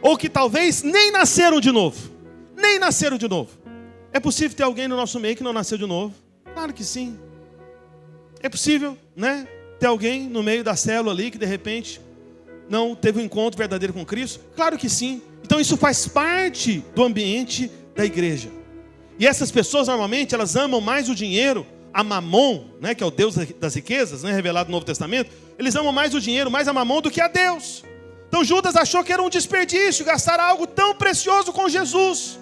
ou que talvez nem nasceram de novo. Nem nasceram de novo. É possível ter alguém no nosso meio que não nasceu de novo? Claro que sim. É possível, né? Ter alguém no meio da célula ali que de repente não teve um encontro verdadeiro com Cristo? Claro que sim. Então isso faz parte do ambiente da igreja. E essas pessoas normalmente elas amam mais o dinheiro, a Mamon, né, que é o Deus das riquezas, né, revelado no Novo Testamento. Eles amam mais o dinheiro, mais a Mamon do que a Deus. Então Judas achou que era um desperdício gastar algo tão precioso com Jesus.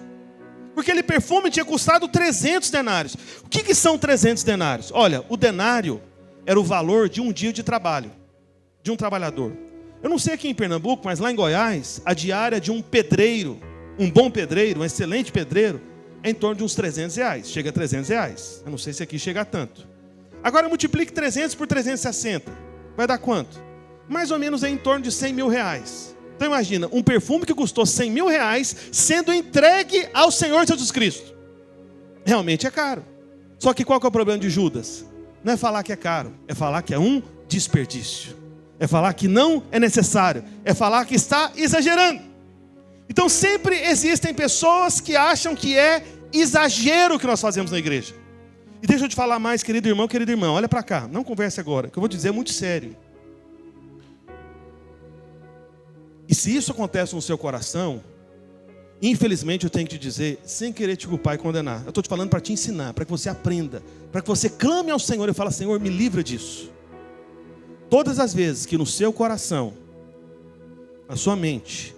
Porque aquele perfume tinha custado 300 denários. O que são 300 denários? Olha, o denário era o valor de um dia de trabalho, de um trabalhador. Eu não sei aqui em Pernambuco, mas lá em Goiás, a diária de um pedreiro, um bom pedreiro, um excelente pedreiro, é em torno de uns 300 reais. Chega a 300 reais. Eu não sei se aqui chega a tanto. Agora multiplique 300 por 360. Vai dar quanto? Mais ou menos é em torno de 100 mil reais. Então imagina, um perfume que custou 100 mil reais sendo entregue ao Senhor Jesus Cristo. Realmente é caro. Só que qual que é o problema de Judas? Não é falar que é caro, é falar que é um desperdício. É falar que não é necessário, é falar que está exagerando. Então sempre existem pessoas que acham que é exagero o que nós fazemos na igreja. E deixa eu te falar mais, querido irmão, querida irmã, olha para cá, não converse agora, que eu vou dizer muito sério. E se isso acontece no seu coração, infelizmente eu tenho que te dizer, sem querer te culpar e condenar, eu estou te falando para te ensinar, para que você aprenda, para que você clame ao Senhor e fale, Senhor, me livra disso. Todas as vezes que no seu coração, na sua mente,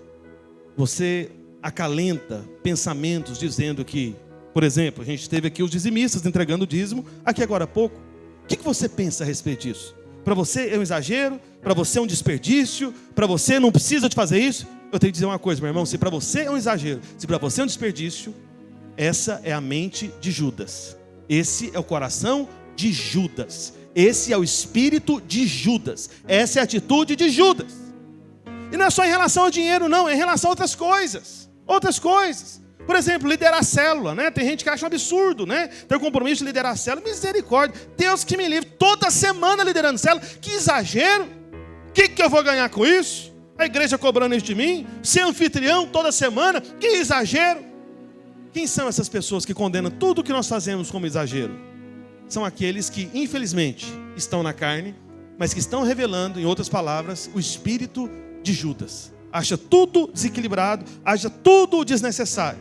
você acalenta pensamentos dizendo que, por exemplo, a gente teve aqui os dizimistas entregando o dízimo, aqui agora há pouco, o que você pensa a respeito disso? Para você é um exagero? Para você é um desperdício? Para você não precisa de fazer isso? Eu tenho que dizer uma coisa, meu irmão, se para você é um exagero, se para você é um desperdício, essa é a mente de Judas. Esse é o coração de Judas. Esse é o espírito de Judas. Essa é a atitude de Judas. E não é só em relação ao dinheiro, não, é em relação a outras coisas. Outras coisas. Por exemplo, liderar a célula, né? Tem gente que acha um absurdo, né? Ter o compromisso de liderar a célula. Misericórdia. Deus que me livre. Toda semana liderando célula. Que exagero. O que eu vou ganhar com isso? A igreja cobrando isso de mim? Ser anfitrião toda semana? Que exagero. Quem são essas pessoas que condenam tudo o que nós fazemos como exagero? São aqueles que, infelizmente, estão na carne, mas que estão revelando, em outras palavras, o espírito de Judas. Acha tudo desequilibrado, acha tudo desnecessário.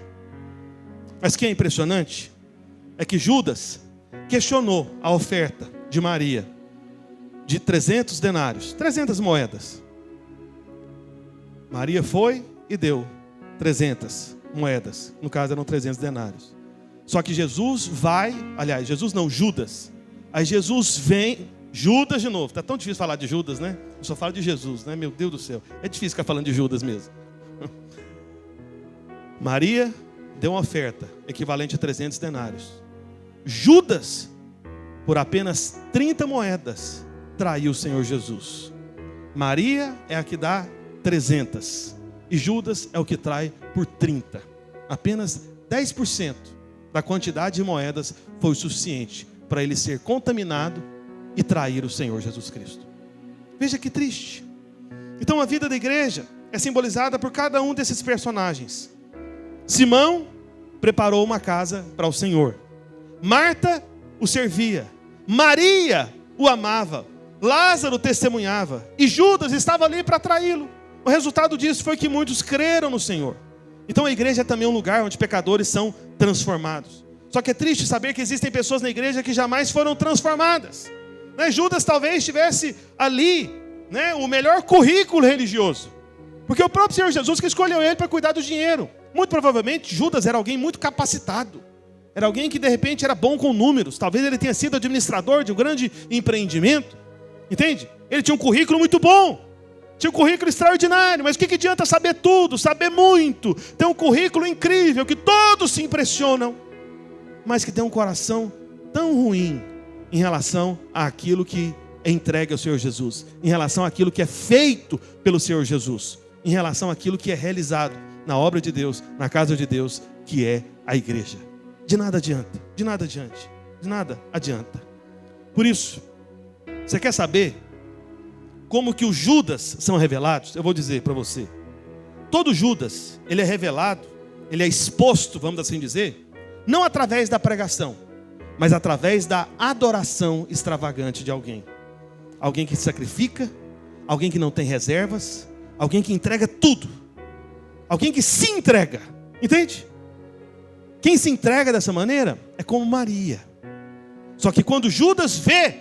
Mas o que é impressionante é que Judas questionou a oferta de Maria de 300 denários, 300 moedas. Maria foi e deu 300 moedas. No caso eram 300 denários. Só que Jesus vai, aliás, Jesus não, Judas. Aí Jesus vem, Judas de novo. Está tão difícil falar de Judas, né? Eu só falo de Jesus, né? Meu Deus do céu. É difícil ficar falando de Judas mesmo. Maria deu uma oferta equivalente a 300 denários. Judas, por apenas 30 moedas, traiu o Senhor Jesus. Maria é a que dá 300. E Judas é o que trai por 30. Apenas 10% da quantidade de moedas foi o suficiente para ele ser contaminado e trair o Senhor Jesus Cristo. Veja que triste. Então a vida da igreja é simbolizada por cada um desses personagens. Simão preparou uma casa para o Senhor. Marta o servia. Maria o amava. Lázaro testemunhava. E Judas estava ali para traí-lo. O resultado disso foi que muitos creram no Senhor. Então a igreja é também um lugar onde pecadores são transformados. Só que é triste saber que existem pessoas na igreja que jamais foram transformadas. Judas talvez tivesse ali, o melhor currículo religioso. Porque o próprio Senhor Jesus que escolheu ele para cuidar do dinheiro. Muito provavelmente Judas era alguém muito capacitado. Era alguém que de repente era bom com números. Talvez ele tenha sido administrador de um grande empreendimento. Entende? Ele tinha um currículo muito bom. Tinha um currículo extraordinário. Mas o que adianta saber tudo, saber muito? Ter um currículo incrível que todos se impressionam. Mas que tem um coração tão ruim em relação àquilo que é entregue ao Senhor Jesus. Em relação àquilo que é feito pelo Senhor Jesus. Em relação àquilo que é realizado na obra de Deus, na casa de Deus, que é a igreja. De nada adianta, de nada adiante, de nada adianta. Por isso, você quer saber como que os Judas são revelados? Eu vou dizer para você. Todo Judas, ele é revelado, ele é exposto, vamos assim dizer, não através da pregação, mas através da adoração extravagante de alguém. Alguém que se sacrifica, alguém que não tem reservas, alguém que entrega tudo. Alguém que se entrega, entende? Quem se entrega dessa maneira é como Maria. Só que quando Judas vê,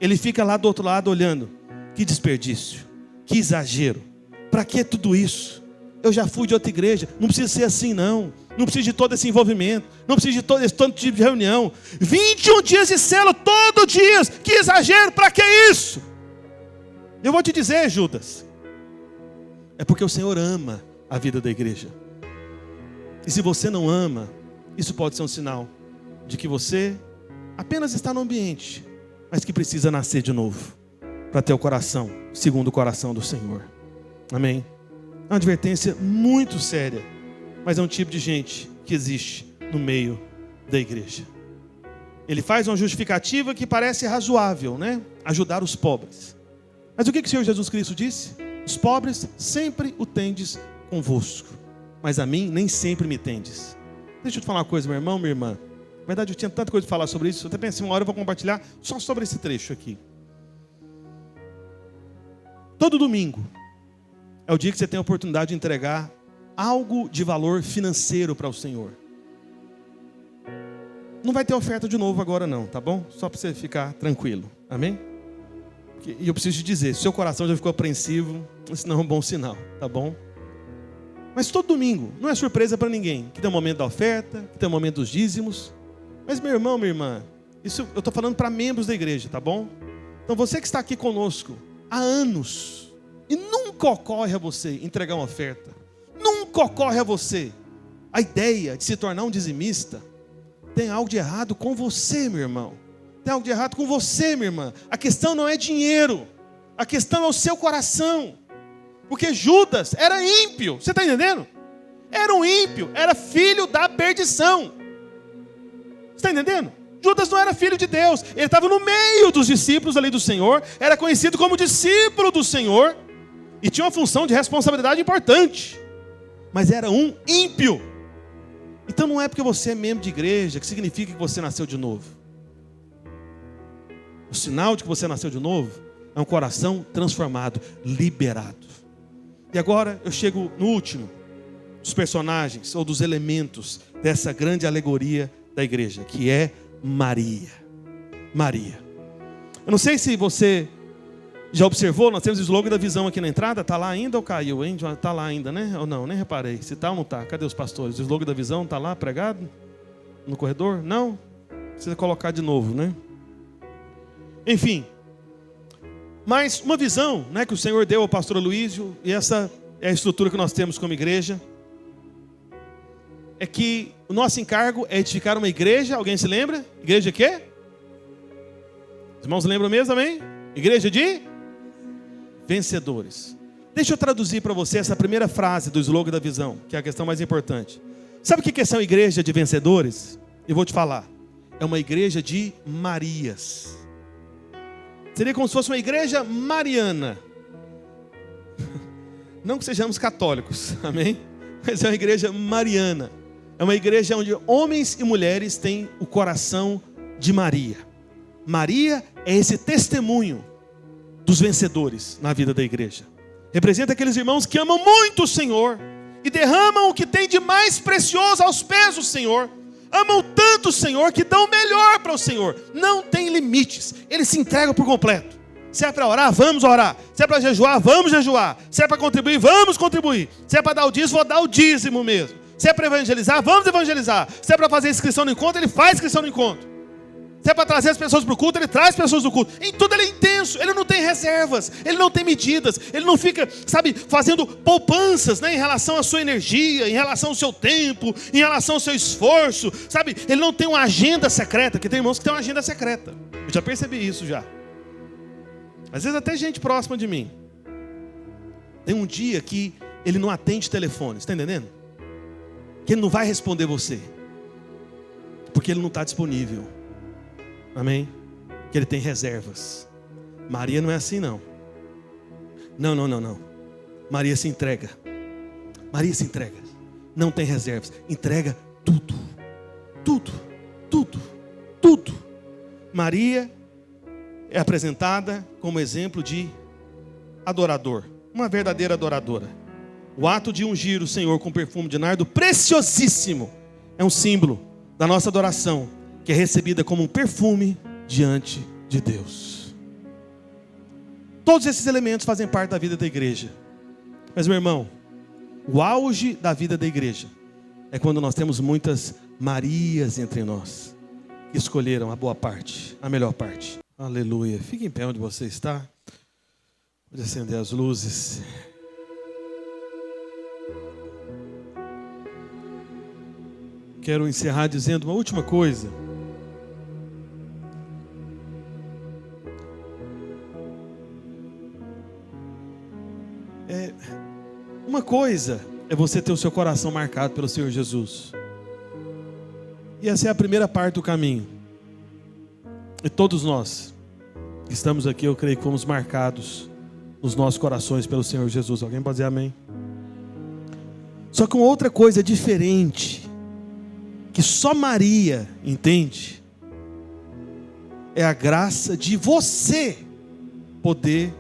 ele fica lá do outro lado olhando. Que desperdício, que exagero. Para que tudo isso? Eu já fui de outra igreja, não precisa ser assim não. Não precisa de todo esse envolvimento, não precisa de todo esse tanto tipo de reunião. 21 dias de célula, todo dia, que exagero, para que isso? Eu vou te dizer, Judas, é porque o Senhor ama a vida da igreja. E se você não ama, isso pode ser um sinal de que você apenas está no ambiente, mas que precisa nascer de novo, para ter o coração segundo o coração do Senhor. Amém? É uma advertência muito séria, mas é um tipo de gente que existe no meio da igreja. Ele faz uma justificativa que parece razoável, ajudar os pobres. Mas o que o Senhor Jesus Cristo disse? Os pobres sempre o tendes convosco, mas a mim nem sempre me tendes. Deixa eu te falar uma coisa, meu irmão, minha irmã. Na verdade eu tinha tanta coisa para falar sobre isso. Eu até pensei, uma hora eu vou compartilhar só sobre esse trecho aqui. Todo domingo é o dia que você tem a oportunidade de entregar algo de valor financeiro para o Senhor. Não vai ter oferta de novo agora não, tá bom? Só para você ficar tranquilo, amém? E eu preciso te dizer, se seu coração já ficou apreensivo, isso não é um bom sinal, tá bom? Mas todo domingo, não é surpresa para ninguém, que tem o momento da oferta, que tem o momento dos dízimos. Mas meu irmão, minha irmã, isso eu estou falando para membros da igreja, tá bom? Então você que está aqui conosco há anos, e nunca ocorre a você entregar uma oferta, nunca ocorre a você a ideia de se tornar um dizimista, tem algo de errado com você, meu irmão. Tem algo de errado com você, minha irmã. A questão não é dinheiro, a questão é o seu coração. Porque Judas era ímpio, você está entendendo? era um ímpio, era filho da perdição. Está entendendo? Judas não era filho de Deus, ele estava no meio dos discípulos ali do Senhor, era conhecido como discípulo do Senhor, e tinha uma função de responsabilidade importante, mas era um ímpio. Então não é porque você é membro de igreja que significa que você nasceu de novo. O sinal de que você nasceu de novo é um coração transformado, liberado. E agora eu chego no último dos personagens ou dos elementos dessa grande alegoria da igreja, que é Maria. Maria. Eu não sei se você já observou, nós temos o slogan da visão aqui na entrada. Está lá ainda ou caiu, hein? Está lá ainda, né? Ou não? Nem reparei. Se está ou não está? Cadê os pastores? O slogan da visão está lá pregado? No corredor? Não? Precisa colocar de novo, né? Enfim. Mas uma visão, né, que o Senhor deu ao pastor Aloísio, e essa é a estrutura que nós temos como igreja, é que o nosso encargo é edificar uma igreja. Alguém se lembra? Igreja de quê? Os irmãos lembram mesmo, amém? Igreja de vencedores. Deixa eu traduzir para você essa primeira frase do slogan da visão, que é a questão mais importante. Sabe o que é uma igreja de vencedores? Eu vou te falar. É uma igreja de Marias. Seria como se fosse uma igreja mariana. Não que sejamos católicos, amém? Mas é uma igreja mariana. É uma igreja onde homens e mulheres têm o coração de Maria. Maria é esse testemunho dos vencedores na vida da igreja. Representa aqueles irmãos que amam muito o Senhor e derramam o que tem de mais precioso aos pés do Senhor. Amam tanto o Senhor que dão o melhor para o Senhor. Não tem limites. Eles se entregam por completo. Se é para orar, vamos orar. Se é para jejuar, vamos jejuar. Se é para contribuir, vamos contribuir. Se é para dar o dízimo, vou dar o dízimo mesmo. Se é para evangelizar, vamos evangelizar. Se é para fazer inscrição no encontro, ele faz inscrição no encontro. Se é para trazer as pessoas para o culto, ele traz pessoas do culto. Em tudo ele é intenso, ele não tem reservas, ele não tem medidas, ele não fica, fazendo poupanças, né, em relação à sua energia, em relação ao seu tempo, em relação ao seu esforço, ele não tem uma agenda secreta, porque tem irmãos que têm uma agenda secreta. Eu já percebi isso já. Às vezes até gente próxima de mim. Tem um dia que ele não atende telefone, está entendendo? Que ele não vai responder você, porque ele não está disponível. Amém? Que ele tem reservas. Maria não é assim, não. Não. Maria se entrega. Maria se entrega. Não tem reservas. Entrega tudo. Tudo. Maria é apresentada como exemplo de adorador. Uma verdadeira adoradora. O ato de ungir o Senhor com perfume de nardo preciosíssimo é um símbolo da nossa adoração, que é recebida como um perfume diante de Deus. Todos esses elementos fazem parte da vida da igreja. Mas, meu irmão, o auge da vida da igreja é quando nós temos muitas Marias entre nós, que escolheram a boa parte, a melhor parte. Aleluia. Fique em pé onde você está. Pode acender as luzes. Quero encerrar dizendo uma última coisa. Uma coisa é você ter o seu coração marcado pelo Senhor Jesus. E essa é a primeira parte do caminho. E todos nós que estamos aqui, eu creio que fomos marcados nos nossos corações pelo Senhor Jesus. Alguém pode dizer amém? Só que uma outra coisa diferente, que só Maria entende, é a graça de você poder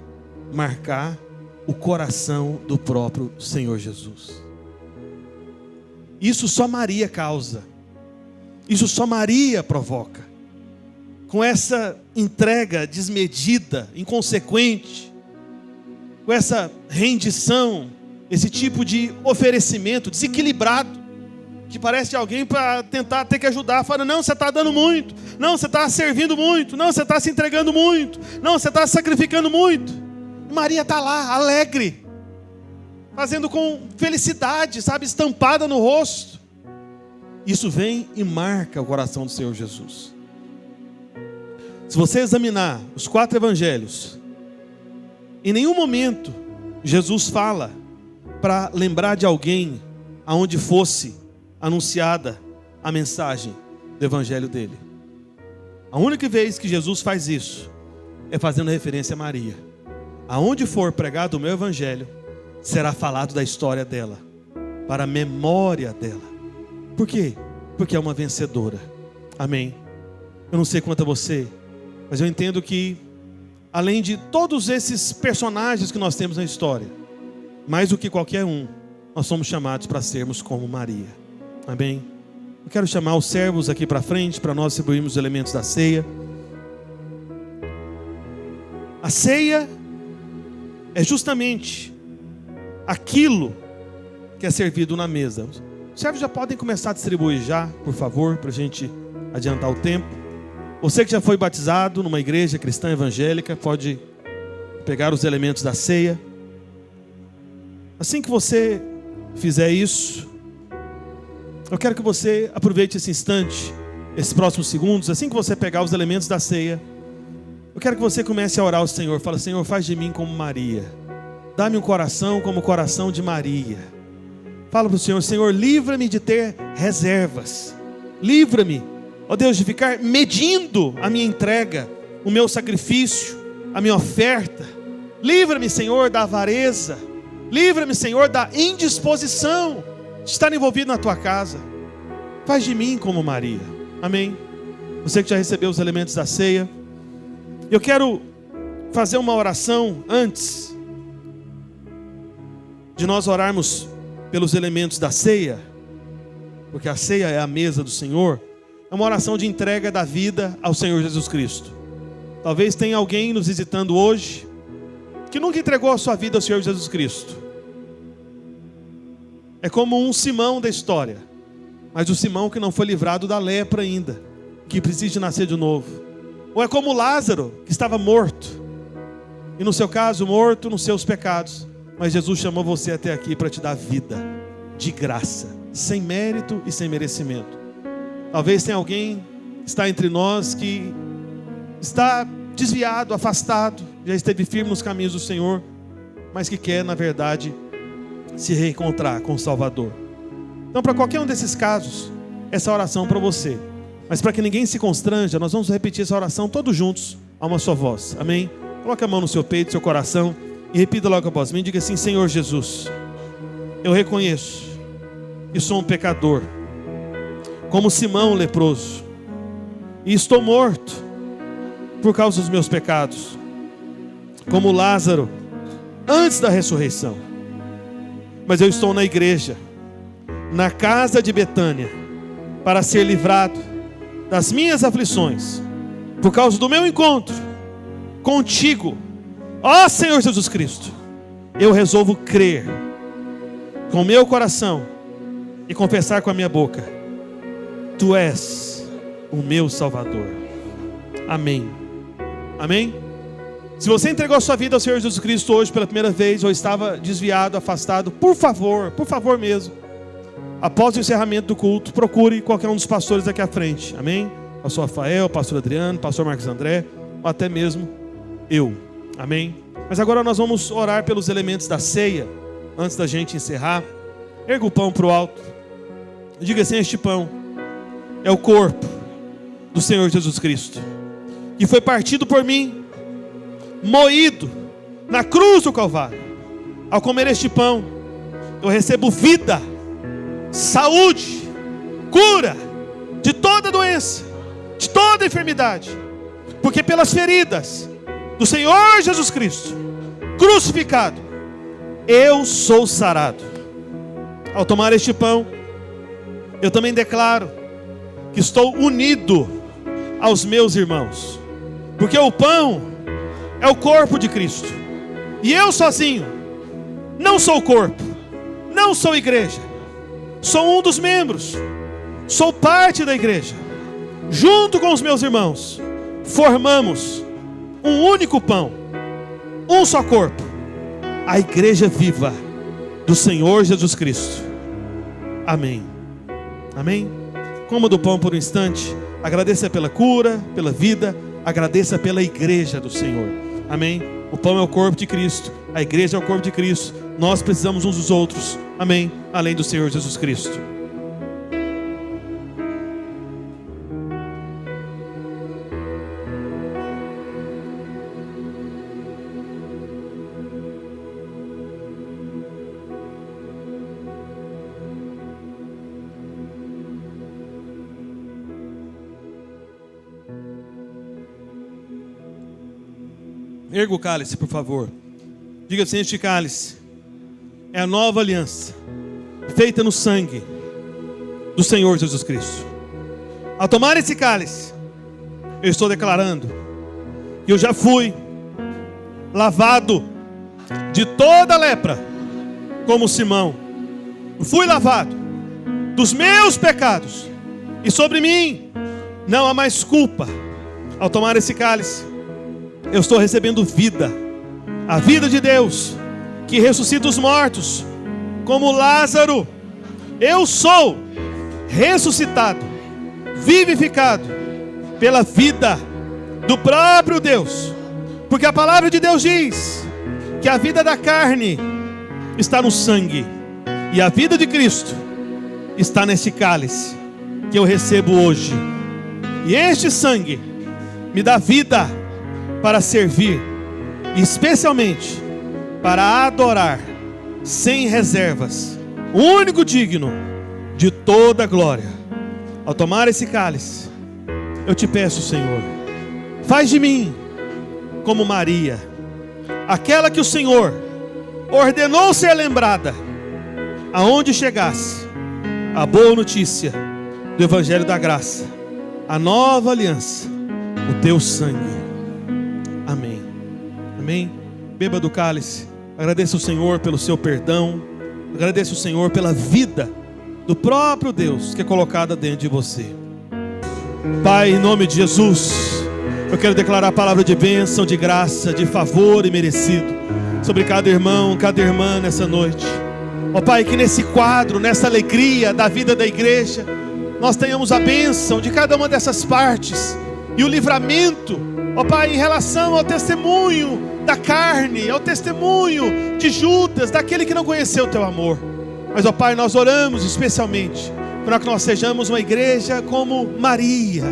marcar o coração do próprio Senhor Jesus. Isso só Maria causa. Isso só Maria provoca. Com essa entrega desmedida, inconsequente, com essa rendição, esse tipo de oferecimento desequilibrado, que parece alguém para tentar ter que ajudar, fala, não, você está dando muito, não, você está servindo muito, não, você está se entregando muito, não, você está sacrificando muito. Maria está lá, alegre, fazendo com felicidade, estampada no rosto. Isso vem e marca o coração do Senhor Jesus. Se você examinar os 4 evangelhos, em nenhum momento Jesus fala para lembrar de alguém aonde fosse anunciada a mensagem do evangelho dele. A única vez que Jesus faz isso é fazendo referência a Maria. Aonde for pregado o meu evangelho, será falado da história dela, para a memória dela. Por quê? Porque é uma vencedora. Amém. Eu não sei quanto a você, mas eu entendo que, além de todos esses personagens que nós temos na história, mais do que qualquer um, nós somos chamados para sermos como Maria. Amém. Eu quero chamar os servos aqui para frente, para nós distribuirmos os elementos da ceia. A ceia é justamente aquilo que é servido na mesa. Os servos já podem começar a distribuir já, por favor, para a gente adiantar o tempo. Você que já foi batizado numa igreja cristã evangélica, pode pegar os elementos da ceia. Assim que você fizer isso, eu quero que você aproveite esse instante, esses próximos segundos. Assim que você pegar os elementos da ceia, eu quero que você comece a orar ao Senhor. Fala: Senhor, faz de mim como Maria. Dá-me um coração como o coração de Maria. Fala para o Senhor: Senhor, livra-me de ter reservas. Livra-me, ó Deus, de ficar medindo a minha entrega, o meu sacrifício, a minha oferta. Livra-me, Senhor, da avareza. Livra-me, Senhor, da indisposição de estar envolvido na tua casa. Faz de mim como Maria. Amém. Você que já recebeu os elementos da ceia, eu quero fazer uma oração antes de nós orarmos pelos elementos da ceia, porque a ceia é a mesa do Senhor. É uma oração de entrega da vida ao Senhor Jesus Cristo. Talvez tenha alguém nos visitando hoje que nunca entregou a sua vida ao Senhor Jesus Cristo. É como um Simão da história, mas o Simão que não foi livrado da lepra ainda, que precisa de nascer de novo. Ou é como Lázaro, que estava morto, e no seu caso, morto nos seus pecados, mas Jesus chamou você até aqui para te dar vida, de graça, sem mérito e sem merecimento. Talvez tenha alguém que está entre nós que está desviado, afastado, já esteve firme nos caminhos do Senhor, mas que quer, na verdade, se reencontrar com o Salvador. Então, para qualquer um desses casos, essa oração para você. Mas para que ninguém se constranja, nós vamos repetir essa oração todos juntos, a uma só voz. Amém? Coloque a mão no seu peito, no seu coração, e repita logo após mim. Diga assim: Senhor Jesus, eu reconheço que sou um pecador, como Simão leproso, e estou morto por causa dos meus pecados, como Lázaro antes da ressurreição. Mas eu estou na igreja, na casa de Betânia, para ser livrado das minhas aflições, por causa do meu encontro contigo, ó Senhor Jesus Cristo. Eu resolvo crer com o meu coração e confessar com a minha boca: Tu és o meu Salvador. Amém. Amém? Se você entregou a sua vida ao Senhor Jesus Cristo hoje pela primeira vez, ou estava desviado, afastado, por favor mesmo, após o encerramento do culto, procure qualquer um dos pastores aqui à frente. Amém? Pastor Rafael, pastor Adriano, pastor Marcos André, ou até mesmo eu. Amém? Mas agora nós vamos orar pelos elementos da ceia. Antes da gente encerrar, erga o pão para o alto. Diga assim: este pão é o corpo do Senhor Jesus Cristo, que foi partido por mim, moído na cruz do Calvário. Ao comer este pão, eu recebo vida, saúde, cura de toda doença, de toda enfermidade, porque pelas feridas do Senhor Jesus Cristo crucificado, eu sou sarado. Ao tomar este pão, eu também declaro que estou unido aos meus irmãos, porque o pão é o corpo de Cristo, e eu sozinho não sou corpo, não sou igreja, sou um dos membros, sou parte da igreja. Junto com os meus irmãos, formamos um único pão, um só corpo, a igreja viva do Senhor Jesus Cristo. Amém. Amém? Coma do pão por um instante, agradeça pela cura, pela vida, agradeça pela igreja do Senhor. Amém? O pão é o corpo de Cristo, a igreja é o corpo de Cristo. Nós precisamos uns dos outros. Amém? Além do Senhor Jesus Cristo. Erga o cálice, por favor. Diga assim: este cálice é a nova aliança, feita no sangue do Senhor Jesus Cristo. Ao tomar esse cálice, eu estou declarando que eu já fui lavado de toda a lepra, como Simão. Eu fui lavado dos meus pecados, e sobre mim não há mais culpa. Ao tomar esse cálice, eu estou recebendo vida, a vida de Deus, que ressuscita os mortos, como Lázaro. Eu sou ressuscitado, vivificado, pela vida do próprio Deus, porque a palavra de Deus diz que a vida da carne está no sangue, e a vida de Cristo está nesse cálice, que eu recebo hoje. E este sangue me dá vida para servir, especialmente para adorar, sem reservas, o único digno de toda glória. Ao tomar esse cálice, eu te peço, Senhor, faz de mim como Maria, aquela que o Senhor ordenou ser lembrada, aonde chegasse a boa notícia do Evangelho da Graça, a nova aliança, o teu sangue. Amém. Amém. Beba do cálice. Agradeça o Senhor pelo seu perdão. Agradeça o Senhor pela vida do próprio Deus que é colocada dentro de você. Pai, em nome de Jesus, eu quero declarar a palavra de bênção, de graça, de favor e merecido sobre cada irmão, cada irmã nessa noite. Ó Pai, que nesse quadro, nessa alegria da vida da igreja, nós tenhamos a bênção de cada uma dessas partes e o livramento, ó Pai, em relação ao testemunho da carne, ao testemunho de Judas, daquele que não conheceu o teu amor. Mas, ó Pai, nós oramos especialmente para que nós sejamos uma igreja como Maria,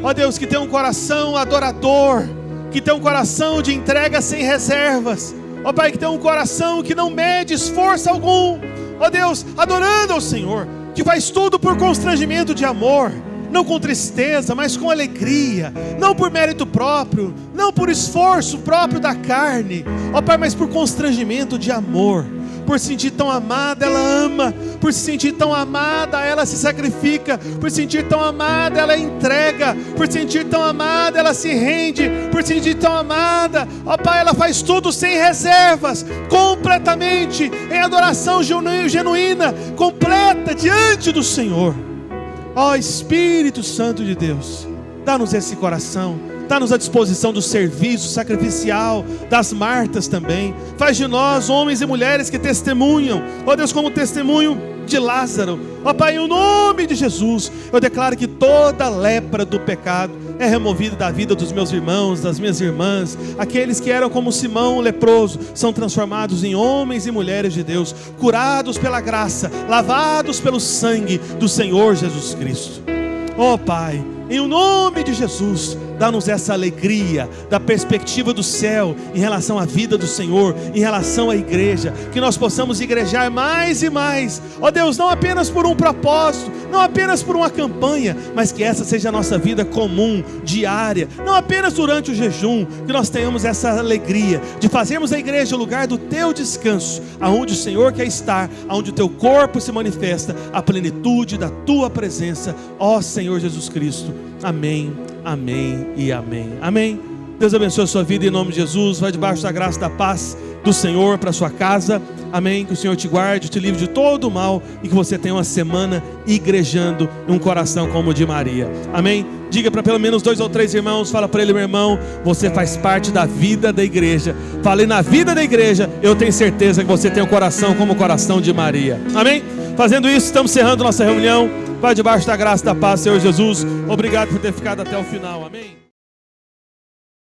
ó Deus, que tem um coração adorador, que tem um coração de entrega sem reservas, ó Pai, que tem um coração que não mede esforço algum, ó Deus, adorando ao Senhor, que faz tudo por constrangimento de amor, não com tristeza, mas com alegria, não por mérito próprio, não por esforço próprio da carne, ó Pai, mas por constrangimento de amor. Por se sentir tão amada, ela ama. Por se sentir tão amada, ela se sacrifica. Por se sentir tão amada, ela entrega. Por se sentir tão amada, ela se rende. Por se sentir tão amada, ó Pai, ela faz tudo sem reservas, completamente, em adoração genuína, completa diante do Senhor. Ó Espírito Santo de Deus, dá-nos esse coração, dá-nos a disposição do serviço sacrificial, das Martas também. Faz de nós homens e mulheres que testemunham, ó Deus, como testemunho de Lázaro. Ó Pai, em nome de Jesus, eu declaro que toda lepra do pecado é removida da vida dos meus irmãos, das minhas irmãs. Aqueles que eram como Simão leproso são transformados em homens e mulheres de Deus, curados pela graça, lavados pelo sangue do Senhor Jesus Cristo. Ó Pai, em nome de Jesus, dá-nos essa alegria da perspectiva do céu em relação à vida do Senhor, em relação à igreja, que nós possamos igrejar mais e mais, ó Deus, não apenas por um propósito, não apenas por uma campanha, mas que essa seja a nossa vida comum, diária, não apenas durante o jejum, que nós tenhamos essa alegria de fazermos a igreja o lugar do teu descanso, aonde o Senhor quer estar, aonde o teu corpo se manifesta, a plenitude da tua presença, ó Senhor Jesus Cristo. Amém, amém e amém. Amém. Deus abençoe a sua vida em nome de Jesus. Vai debaixo da graça, da paz do Senhor para sua casa. Amém. Que o Senhor te guarde, te livre de todo o mal e que você tenha uma semana igrejando um coração como o de Maria. Amém. Diga para pelo menos 2 ou 3 irmãos, fala para ele: meu irmão, você faz parte da vida da igreja. Falei na vida da igreja, eu tenho certeza que você tem um coração como o coração de Maria. Amém. Fazendo isso, estamos encerrando nossa reunião. Vai debaixo da graça, da paz, Senhor Jesus. Obrigado por ter ficado até o final. Amém.